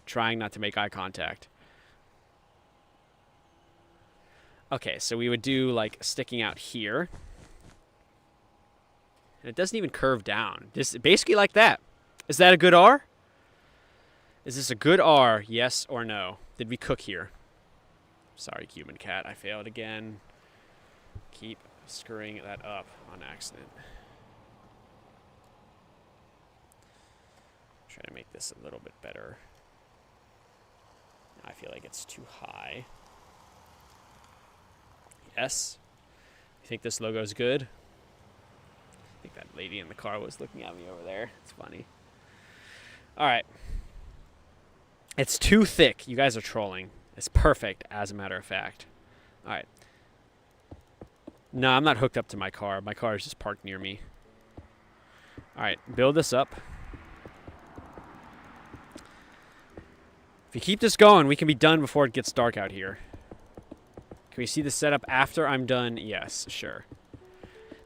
A: Trying not to make eye contact. Okay, so we would do like sticking out here. And it doesn't even curve down. This basically like that. Is that a good R? Is this a good R? Yes or no? Did we cook here? Sorry, human cat. I failed again. Keep screwing that up on accident. Try to make this a little bit better. I feel like it's too high. Yes. You think this logo is good? I think that lady in the car was looking at me over there. It's funny. All right. It's too thick. You guys are trolling. It's perfect, as a matter of fact. All right. No, I'm not hooked up to my car. My car is just parked near me. All right. Build this up. If you keep this going, we can be done before it gets dark out here. Can we see the setup after I'm done? Yes, sure.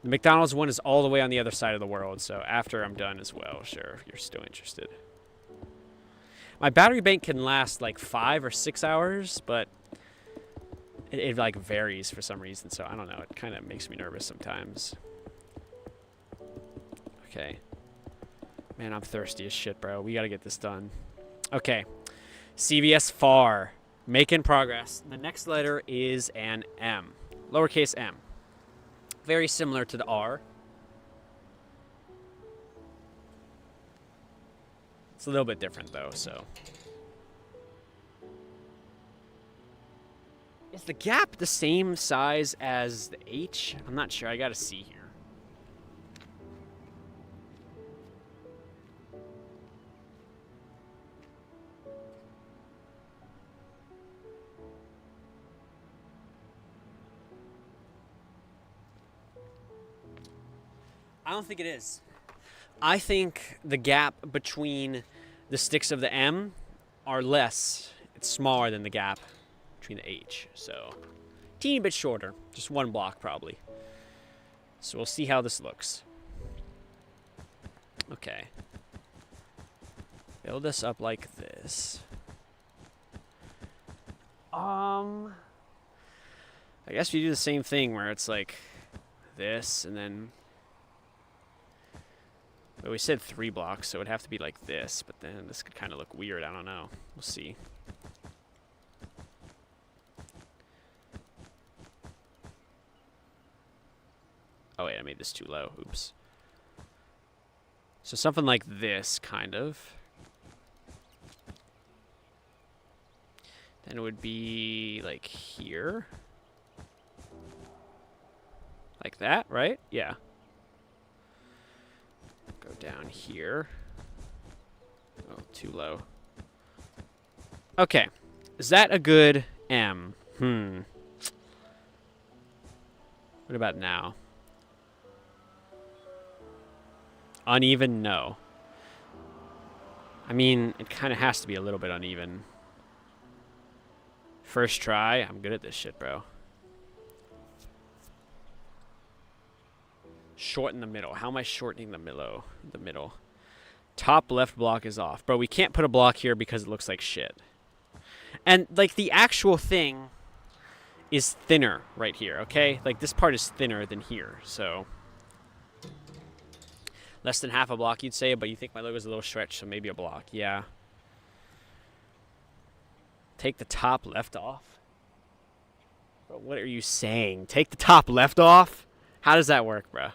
A: The McDonald's one is all the way on the other side of the world, so after I'm done as well, sure, if you're still interested. My battery bank can last like 5 or 6 hours, but it like varies for some reason, so I don't know. It kind of makes me nervous sometimes. Okay. Man, I'm thirsty as shit, bro. We got to get this done. Okay. CVS FAR. Making progress. The next letter is an M. Lowercase m. Very similar to the R. It's a little bit different, though, so. Is the gap the same size as the H? I'm not sure. I got to see here. I don't think it is. I think the gap between the sticks of the M are less. It's smaller than the gap between the H. So, teeny bit shorter. Just 1 block, probably. So we'll see how this looks. Okay. Build this up like this. I guess we do the same thing where it's like this and then... Well, we said 3 blocks, so it would have to be like this, but then this could kind of look weird. I don't know. We'll see. Oh, wait, I made this too low. Oops. So something like this, kind of. Then it would be like here. Like that, right? Yeah. Go down here. Oh, too low. Okay. Is that a good M? What about now? Uneven? No. I mean, it kind of has to be a little bit uneven. First try. I'm good at this shit, bro. Shorten the middle. How am I shortening the middle? The middle. Top left block is off. Bro, we can't put a block here because it looks like shit. And, like, the actual thing is thinner right here, okay? Like, this part is thinner than here, so... Less than half a block, you'd say, but you think my logo's a little stretched, so maybe a block. Yeah. Take the top left off? Bro, what are you saying? Take the top left off? How does that work, bro?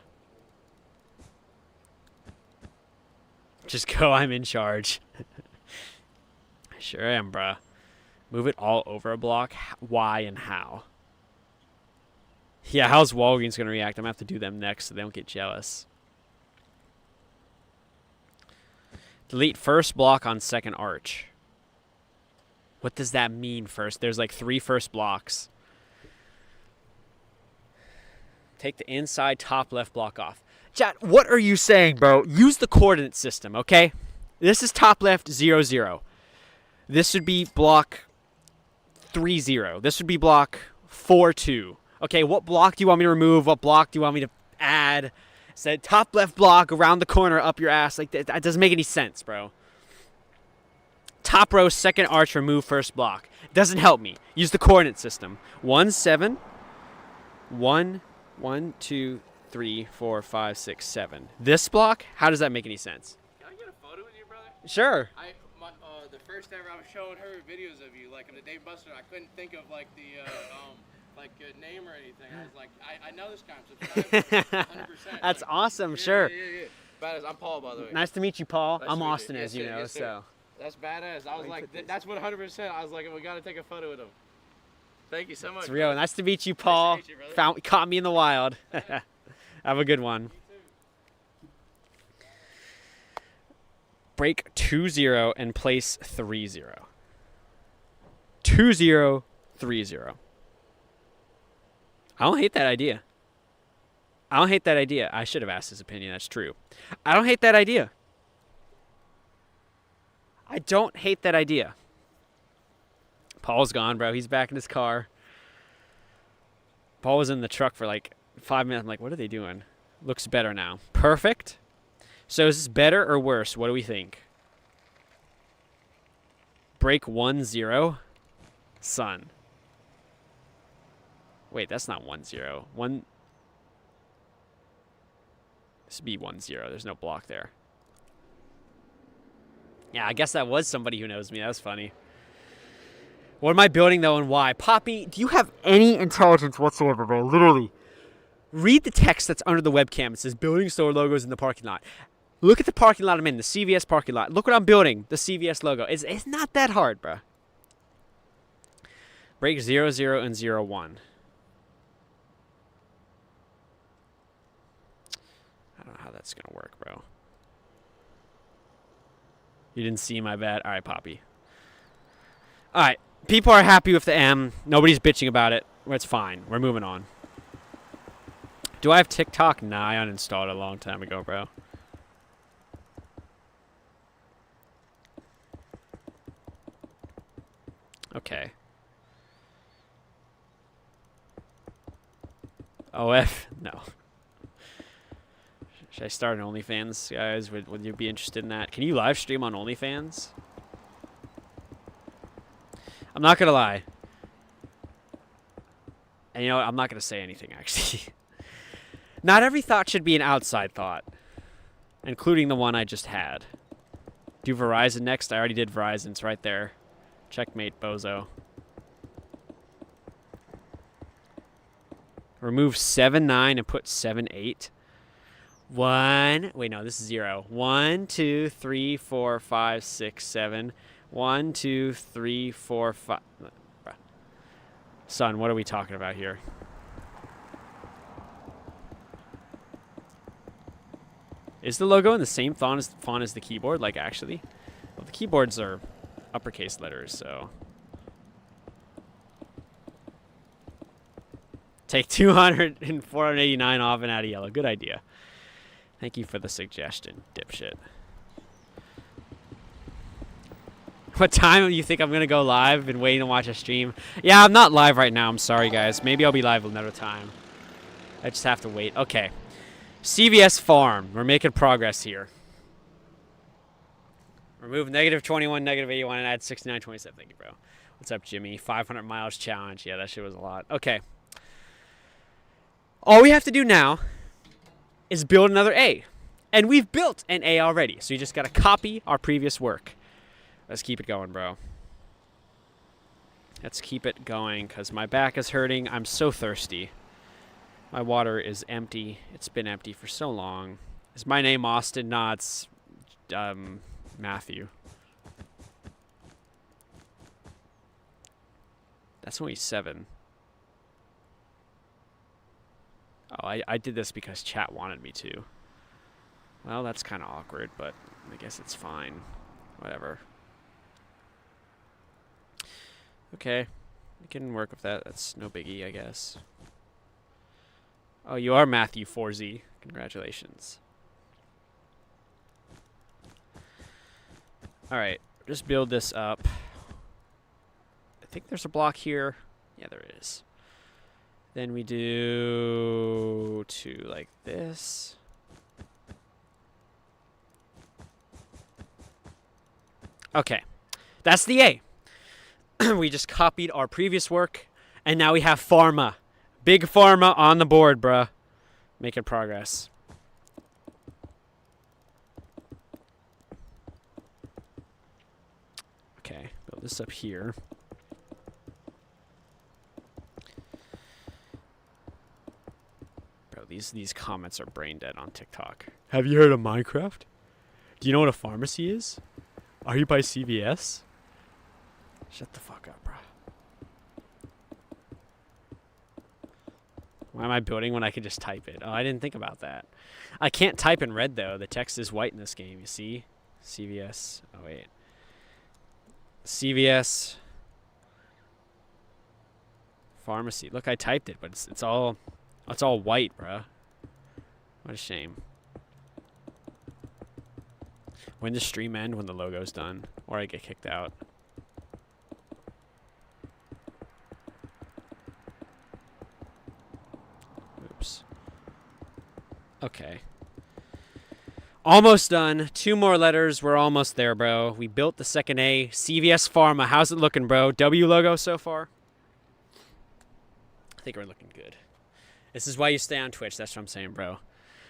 A: Just go, I'm in charge. I sure am, bruh. Move it all over a block. Why and how? Yeah, how's Walgreens going to react? I'm going to have to do them next so they don't get jealous. Delete first block on second arch. What does that mean first? There's like 3 first blocks. Take the inside top left block off. Chat, what are you saying, bro? Use the coordinate system, okay? This is top left 0, 0. This would be block 3, 0. This would be block 4, 2. Okay, what block do you want me to remove? What block do you want me to add? Said top left block around the corner up your ass. Like that doesn't make any sense, bro. Top row, second arch, remove first block. Doesn't help me. Use the coordinate system. 1, 7. 1, 1, 2, 3, 4, 5, 6, 7. This block, how does that make any sense?
D: Can I get a photo with you, brother?
A: Sure.
D: The first ever I was showing her videos of you, like on the Dave Buster, I couldn't think of like the name or anything. I was like, I know this guy, I'm 100%.
A: That's
D: like,
A: awesome.
D: yeah,
A: Sure.
D: Yeah. Badass. I'm Paul, by the way.
A: Nice to meet you, Paul.
D: Nice
A: I'm
D: to meet you.
A: Austin,
D: Yes,
A: as you
D: sir.
A: know.
D: Yes, sir.
A: So.
D: That's badass. I was like, that's what 100%. I was like, we got to take a photo with him. Thank you so much.
A: It's real.
D: Brother.
A: Nice to meet you, Paul.
D: Nice to meet you, brother.
A: Caught me in the wild. Have a good one. Break 2, 0 and place 3, 0. 2, 0, 3, 0. I don't hate that idea. I should have asked his opinion. That's true. I don't hate that idea. Paul's gone, bro. He's back in his car. Paul was in the truck for like 5 minutes. I'm like, what are they doing? Looks better now. Perfect. So is this better or worse? What do we think? Break 1, 0. Sun. Wait, that's not 1, 0. This would be 1, 0. There's no block there. Yeah, I guess that was somebody who knows me. That was funny. What am I building, though, and why? Poppy, do you have any intelligence whatsoever, bro? Literally. Read the text that's under the webcam. It says building store logos in the parking lot. Look at the parking lot I'm in, the CVS parking lot. Look what I'm building, the CVS logo. It's not that hard, bro. Break 0, 0, and 0, 1. I don't know how that's going to work, bro. You didn't see my bad. All right, Poppy. All right. People are happy with the M. Nobody's bitching about it. It's fine. We're moving on. Do I have TikTok? Nah, I uninstalled it a long time ago, bro. Okay. OF? No. Should I start an OnlyFans, guys? Would you be interested in that? Can you live stream on OnlyFans? I'm not going to lie. And you know what? I'm not going to say anything, actually. Not every thought should be an outside thought, including the one I just had. Do Verizon next? I already did Verizon. It's right there. Checkmate, bozo. Remove 7, 9 and put 7, 8. 1. Wait, no, this is 0. 1, 2, 3, 4, 5, 6, 7. 1, 2, 3, 4, 5. Son, what are we talking about here? Is the logo in the same font as the keyboard? Like, actually? Well, the keyboards are uppercase letters, so. Take 200 and 489 off and add a yellow. Good idea. Thank you for the suggestion, dipshit. What time do you think I'm going to go live? I've been waiting to watch a stream. Yeah, I'm not live right now. I'm sorry, guys. Maybe I'll be live another time. I just have to wait. Okay. CVS Farm. We're making progress here. Remove -21, -81, and add 6927. Thank you, bro. What's up, Jimmy? 500 miles challenge. Yeah, that shit was a lot. Okay. All we have to do now is build another A. And we've built an A already. So you just got to copy our previous work. Let's keep it going, bro. Let's keep it going because my back is hurting. I'm so thirsty. My water is empty. It's been empty for so long. Is my name Austin? Nah, it's Matthew. That's only 7. Oh, I did this because chat wanted me to. Well, that's kind of awkward, but I guess it's fine. Whatever. Okay. We can work with that. That's no biggie, I guess. Oh, you are Matthew 4Z. Congratulations. All right, just build this up. I think there's a block here. Yeah, there is. Then we do 2 like this. Okay, that's the A. We just copied our previous work, and now we have pharma. Big pharma on the board, bruh. Making progress. Okay, build this up here. Bro, these comments are brain dead on TikTok. Have you heard of Minecraft? Do you know what a pharmacy is? Are you by CVS? Shut the fuck up, bro. Why am I building when I could just type it? Oh, I didn't think about that. I can't type in red, though. The text is white in this game, you see? CVS. Oh, wait. CVS. Pharmacy. Look, I typed it, but it's all white, bruh. What a shame. When does stream end? When the logo's done. Or I get kicked out. Oops. Okay. Almost done. 2 more letters. We're almost there, bro. We built the second A. CVS Pharma. How's it looking, bro? W logo so far? I think we're looking good. This is why you stay on Twitch. That's what I'm saying, bro.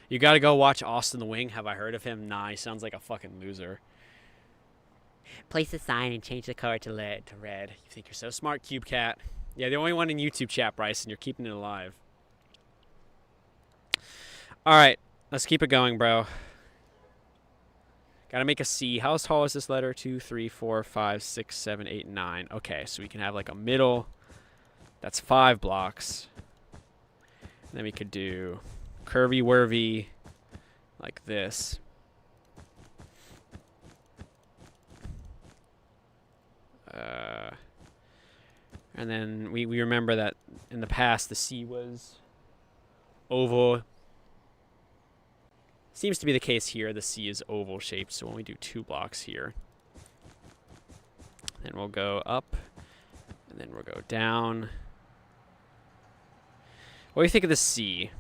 A: You gotta go watch Austin the Wing. Have I heard of him? Nah, he sounds like a fucking loser. Place the sign and change the color to red. You think you're so smart, Cube Cat. Yeah, the only one in YouTube chat, Bryce, and you're keeping it alive. All right, let's keep it going, bro. Gotta make a C. How tall is this letter? 2, 3, 4, 5, 6, 7, 8, 9. Okay, so we can have like a middle. That's 5 blocks. And then we could do curvy worvy like this. And then we remember that in the past the C was oval. Seems to be the case here. The C is oval shaped, so when we do 2 blocks here, then we'll go up, and then we'll go down. What do you think of the C?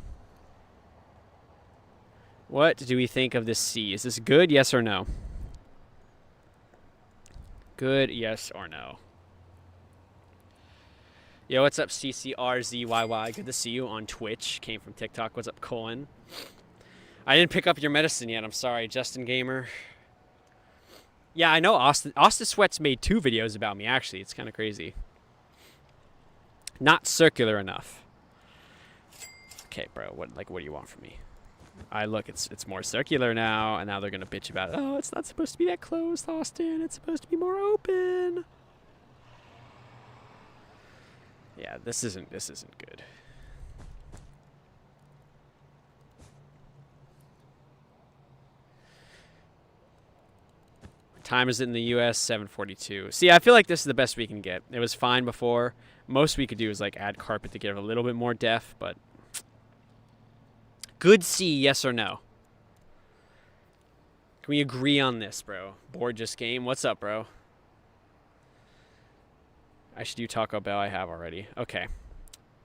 A: What do we think of this C? Is this good, yes or no? Good, yes or no? Yo, what's up, CCRZYY? Good to see you on Twitch. Came from TikTok. What's up, Colin? I didn't pick up your medicine yet. I'm sorry, Justin Gamer. Yeah, I know Austin. Austin Sweats made 2 videos about me, actually. It's kind of crazy. Not circular enough. Okay, bro. What do you want from me? Look, it's more circular now, and now they're gonna bitch about it. Oh, it's not supposed to be that closed, Austin. It's supposed to be more open. Yeah, this isn't good. What time is it in the US? 7:42. See, I feel like this is the best we can get. It was fine before. Most we could do is like add carpet to give it a little bit more depth, but good C, yes or no? Can we agree on this, bro? Board just game. What's up, bro? I should do Taco Bell. I have already. Okay.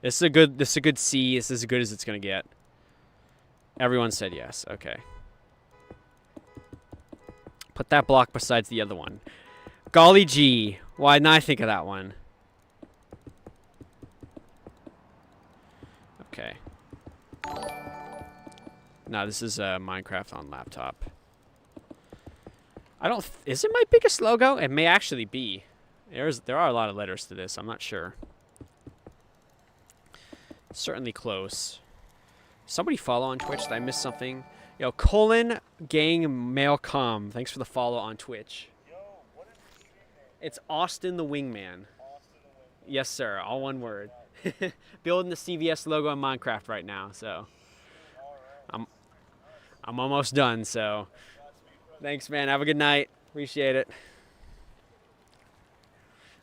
A: This is a good C. This is as good as it's gonna get. Everyone said yes. Okay. Put that block besides the other one. Golly gee. Why didn't I think of that one? Okay. No, this is Minecraft on laptop. Is it my biggest logo? It may actually be. There are a lot of letters to this. I'm not sure. Certainly close. Somebody follow on Twitch. Did I miss something? Yo, Colin Gang Mailcom. Thanks for the follow on Twitch.
B: Yo, what is the stream name?
A: It's Austin the Wingman.
B: Austin the Wing.
A: Yes, sir. All one word. Building the CVS logo in Minecraft right now, so I'm almost done, so thanks, man. Have a good night. Appreciate it.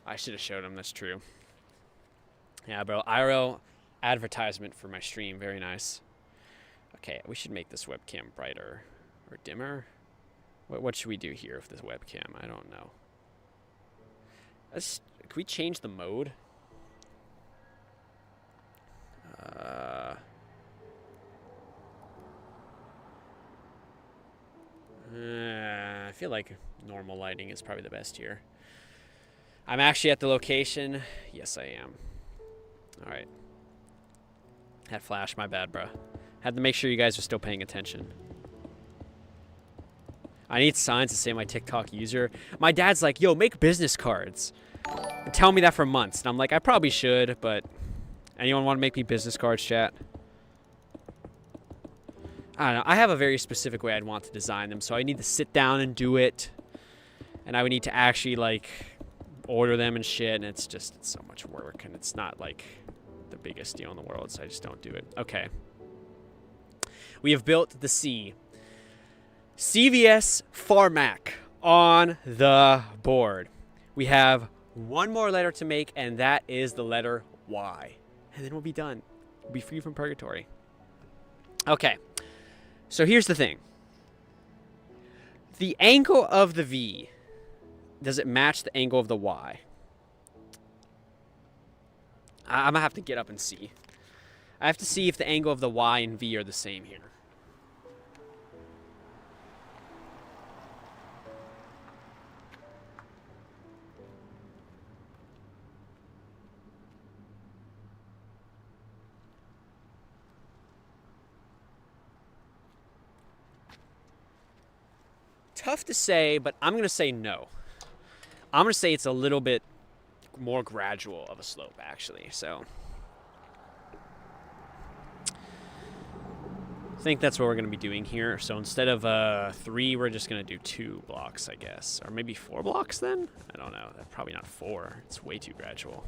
A: I should have showed him. That's true. Yeah, bro. IRL advertisement for my stream. Very nice. Okay, we should make this webcam brighter or dimmer. What should we do here with this webcam? I don't know. Can we change the mode? I feel like normal lighting is probably the best here. I'm actually at the location. Yes, I am. All right. Had flash, my bad, bro. Had to make sure you guys are still paying attention. I need signs to say my TikTok user. My dad's like, yo, make business cards. And tell me that for months. And I'm like, I probably should, but anyone want to make me business cards, chat? I don't know. I have a very specific way I'd want to design them, so I need to sit down and do it. And I would need to actually, like, order them and shit, and it's so much work, and it's not, like, the biggest deal in the world, so I just don't do it. Okay. We have built the C. CVS Pharmac on the board. We have one more letter to make, and that is the letter Y. And then we'll be done. We'll be free from purgatory. Okay. So here's the thing. The angle of the V, does it match the angle of the Y? I'm going to have to get up and see. I have to see if the angle of the Y and V are the same here. Tough to say, but I'm going to say no. I'm going to say it's a little bit more gradual of a slope, actually. So I think that's what we're going to be doing here. So instead of 3, we're just going to do 2 blocks, I guess. Or maybe 4 blocks then? I don't know. Probably not 4. It's way too gradual.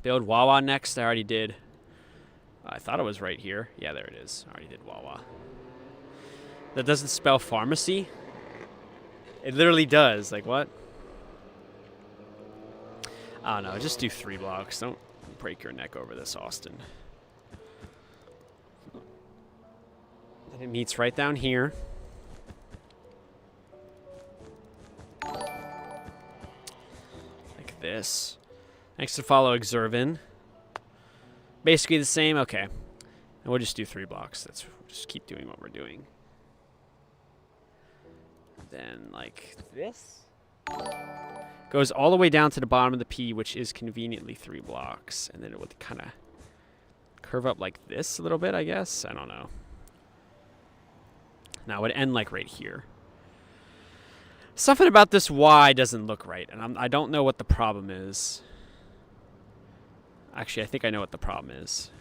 A: Build Wawa next. I already did. I thought it was right here. Yeah, there it is. I already did Wawa. That doesn't spell pharmacy? It literally does. Like, what? I don't know. Just do 3 blocks. Don't break your neck over this, Austin. And it meets right down here. Like this. Next to follow Exervin. Basically the same. Okay. And we'll just do 3 blocks. We'll just keep doing what we're doing. Then like this goes all the way down to the bottom of the P, which is conveniently 3 blocks, and then it would kind of curve up like this a little bit, I guess. I don't know. Now it would end like right here. Something about this Y doesn't look right, and I don't know what the problem is. Actually, I think I know what the problem is.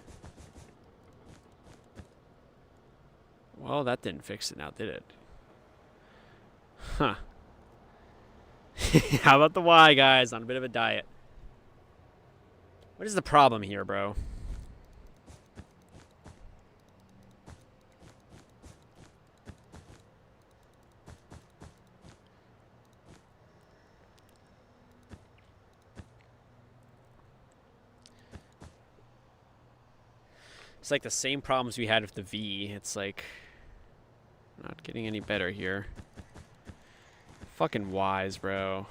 A: Well, that didn't fix it now, did it? Huh. How about the Y, guys? On a bit of a diet. What is the problem here, bro? It's like the same problems we had with the V. It's like not getting any better here. Fucking Y's, bro.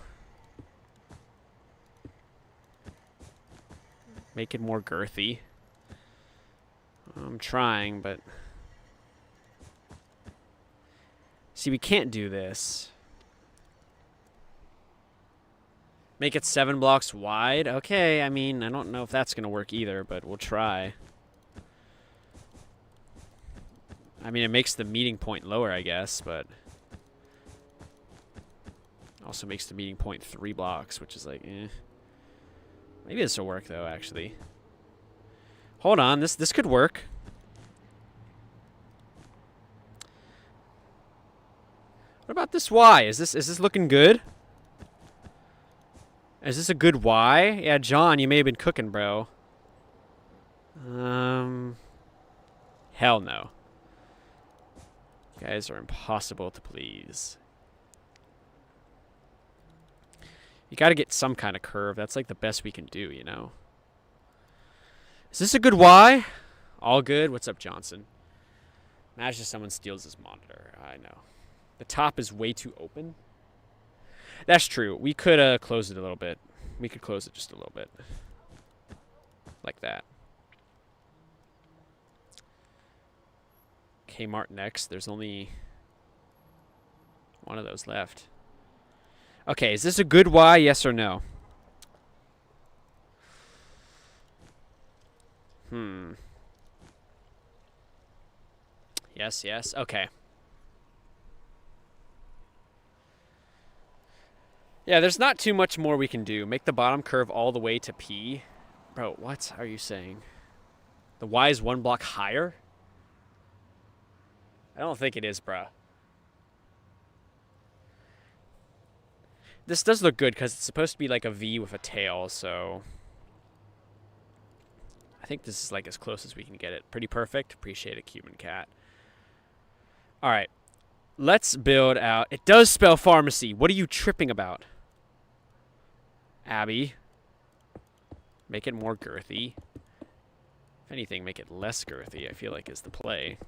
A: Make it more girthy. I'm trying, but... See, we can't do this. Make it 7 blocks wide? Okay, I mean, I don't know if that's going to work either, but we'll try. I mean, it makes the meeting point lower, I guess, but... Also makes the meeting point 3 blocks, which is like, eh. Maybe this will work, though, actually. Hold on, this could work. What about this Y? Is this looking good? Is this a good Y? Yeah, John, you may have been cooking, bro. Hell no. You guys are impossible to please. You got to get some kind of curve. That's like the best we can do, you know. Is this a good Y? All good. What's up, Johnson? Imagine someone steals this monitor. I know. The top is way too open. That's true. We could close it a little bit. We could close it just a little bit. Like that. Kmart next. There's only one of those left. Okay, is this a good Y? Yes or no? Yes, yes. Okay. Yeah, there's not too much more we can do. Make the bottom curve all the way to P. Bro, what are you saying? The Y is one block higher? I don't think it is, bruh. This does look good because it's supposed to be like a V with a tail, so I think this is like as close as we can get it. Pretty perfect. Appreciate it, Cuban Cat. All right. Let's build out. It does spell pharmacy. What are you tripping about? Abby. Make it more girthy. If anything, make it less girthy, I feel like is the play.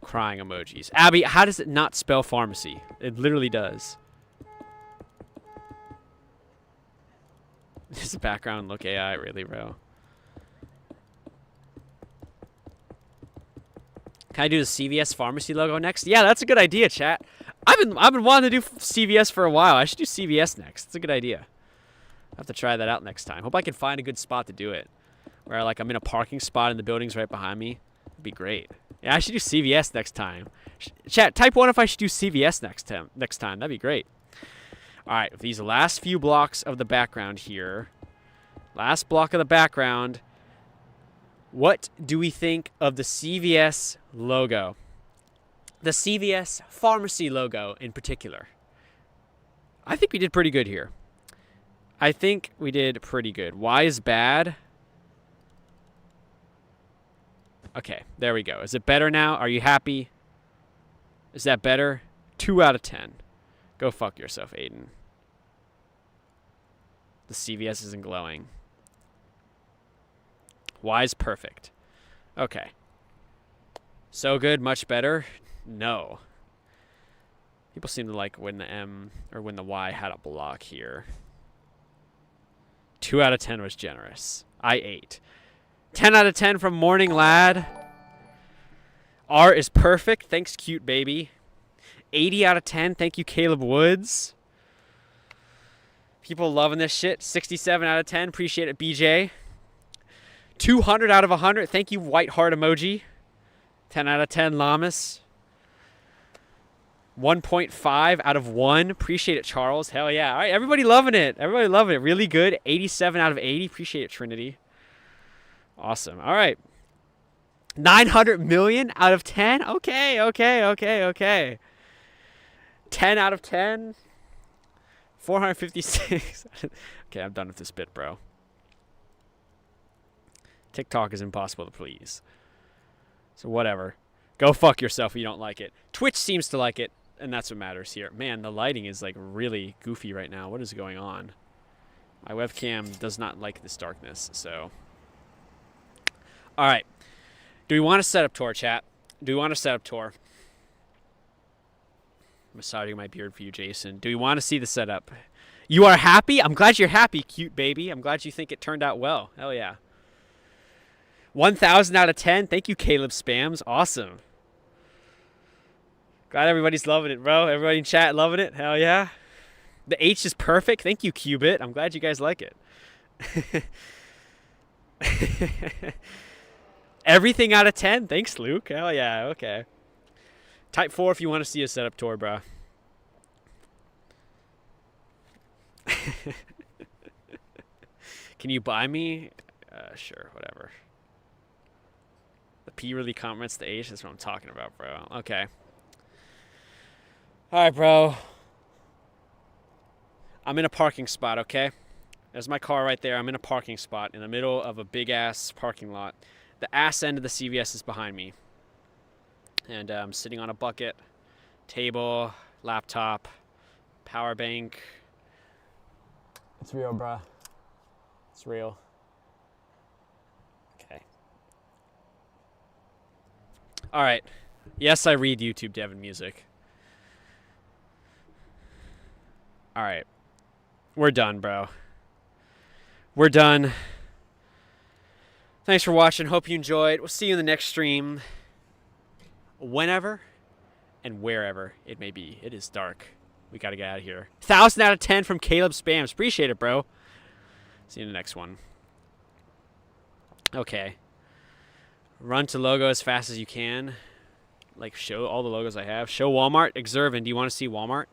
A: Crying emojis. Abby, how does it not spell pharmacy? It literally does. This background look AI, really, bro. Can I do the CVS pharmacy logo next? Yeah, that's a good idea, chat. I've been wanting to do CVS for a while. I should do CVS next. It's a good idea. I'll have to try that out next time. Hope I can find a good spot to do it. Where like I'm in a parking spot and the building's right behind me. It'd be great. Yeah, I should do CVS next time. Chat, type 1 if I should do CVS next time. That'd be great. All right, with these last few blocks of the background here. Last block of the background. What do we think of the CVS logo? The CVS pharmacy logo in particular. I think we did pretty good here. I think we did pretty good. Y is bad. Okay, there we go. Is it better now? Are you happy? Is that better? 2 out of 10. Go fuck yourself, Aiden. The CVS isn't glowing. Y is perfect. Okay. So good, much better? No. People seem to like when the M or when the Y had a block here. 2 out of 10 was generous. I ate. 10 out of 10 from Morning Lad. R is perfect. Thanks, cute baby. 80 out of 10. Thank you, Caleb Woods. People loving this shit. 67 out of 10. Appreciate it, BJ. 200 out of 100. Thank you, white heart emoji. 10 out of 10, Lamas. 1.5 out of 1. Appreciate it, Charles. Hell yeah. All right, everybody loving it. Everybody loving it. Really good. 87 out of 80. Appreciate it, Trinity. Awesome. All right. 900 million out of 10? Okay. 10 out of 10. 456. Okay, I'm done with this bit, bro. TikTok is impossible to please. So whatever. Go fuck yourself if you don't like it. Twitch seems to like it, and that's what matters here. Man, the lighting is like really goofy right now. What is going on? My webcam does not like this darkness, so. All right. Do we want a setup tour, chat? Do we want a setup tour? Massaging my beard for you, Jason. Do we want to see the setup? You are happy? I'm glad you're happy, cute baby. I'm glad you think it turned out well. Hell yeah. 1,000 out of 10. Thank you, Caleb Spams. Awesome. Glad everybody's loving it, bro. Everybody in chat loving it. Hell yeah. The H is perfect. Thank you, Qubit. I'm glad you guys like it. Everything out of 10. Thanks, Luke. Hell yeah. Okay. Type 4 if you want to see a setup tour, bro. Can you buy me? Sure, whatever. The P really complements the H. That's what I'm talking about, bro. Okay. All right, bro. I'm in a parking spot, okay? There's my car right there. I'm in a parking spot in the middle of a big-ass parking lot. The ass end of the CVS is behind me. And I'm sitting on a bucket, table, laptop, power bank. It's real, bruh. It's real. Okay. All right. Yes, I read YouTube Devin Music. All right. We're done, bro. We're done. Thanks for watching. Hope you enjoyed. We'll see you in the next stream. Whenever and wherever it may be. It is dark. We got to get out of here. 1,000 out of 10 from Caleb Spams. Appreciate it, bro. See you in the next one. Okay. Run to logo as fast as you can. Like, show all the logos I have. Show Walmart. Exervin, do you want to see Walmart?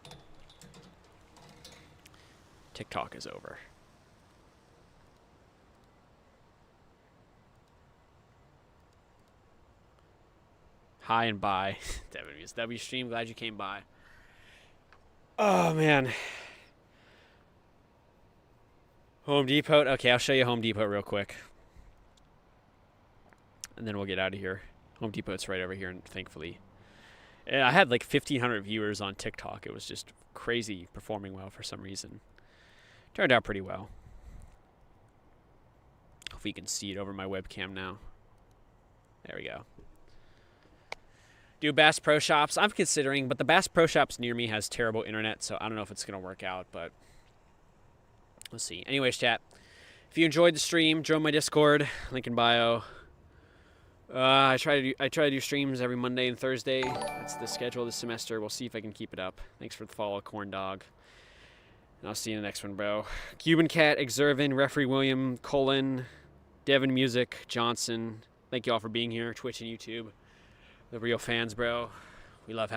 A: TikTok is over. Hi and bye. W stream, glad you came by. Oh, man. Home Depot. Okay, I'll show you Home Depot real quick. And then we'll get out of here. Home Depot's right over here, and thankfully. And I had like 1,500 viewers on TikTok. It was just crazy performing well for some reason. Turned out pretty well. Hopefully you can see it over my webcam now. There we go. Do Bass Pro Shops. I'm considering, but the Bass Pro Shops near me has terrible internet, so I don't know if it's going to work out, but we'll see. Anyways, chat, if you enjoyed the stream, join my Discord, link in bio. I try to do streams every Monday and Thursday. That's the schedule this semester. We'll see if I can keep it up. Thanks for the follow, Corn Dog. And I'll see you in the next one, bro. Cuban Cat, Exervin, Referee William, Colin, Devin Music, Johnson. Thank you all for being here, Twitch and YouTube. The real fans, bro. We love having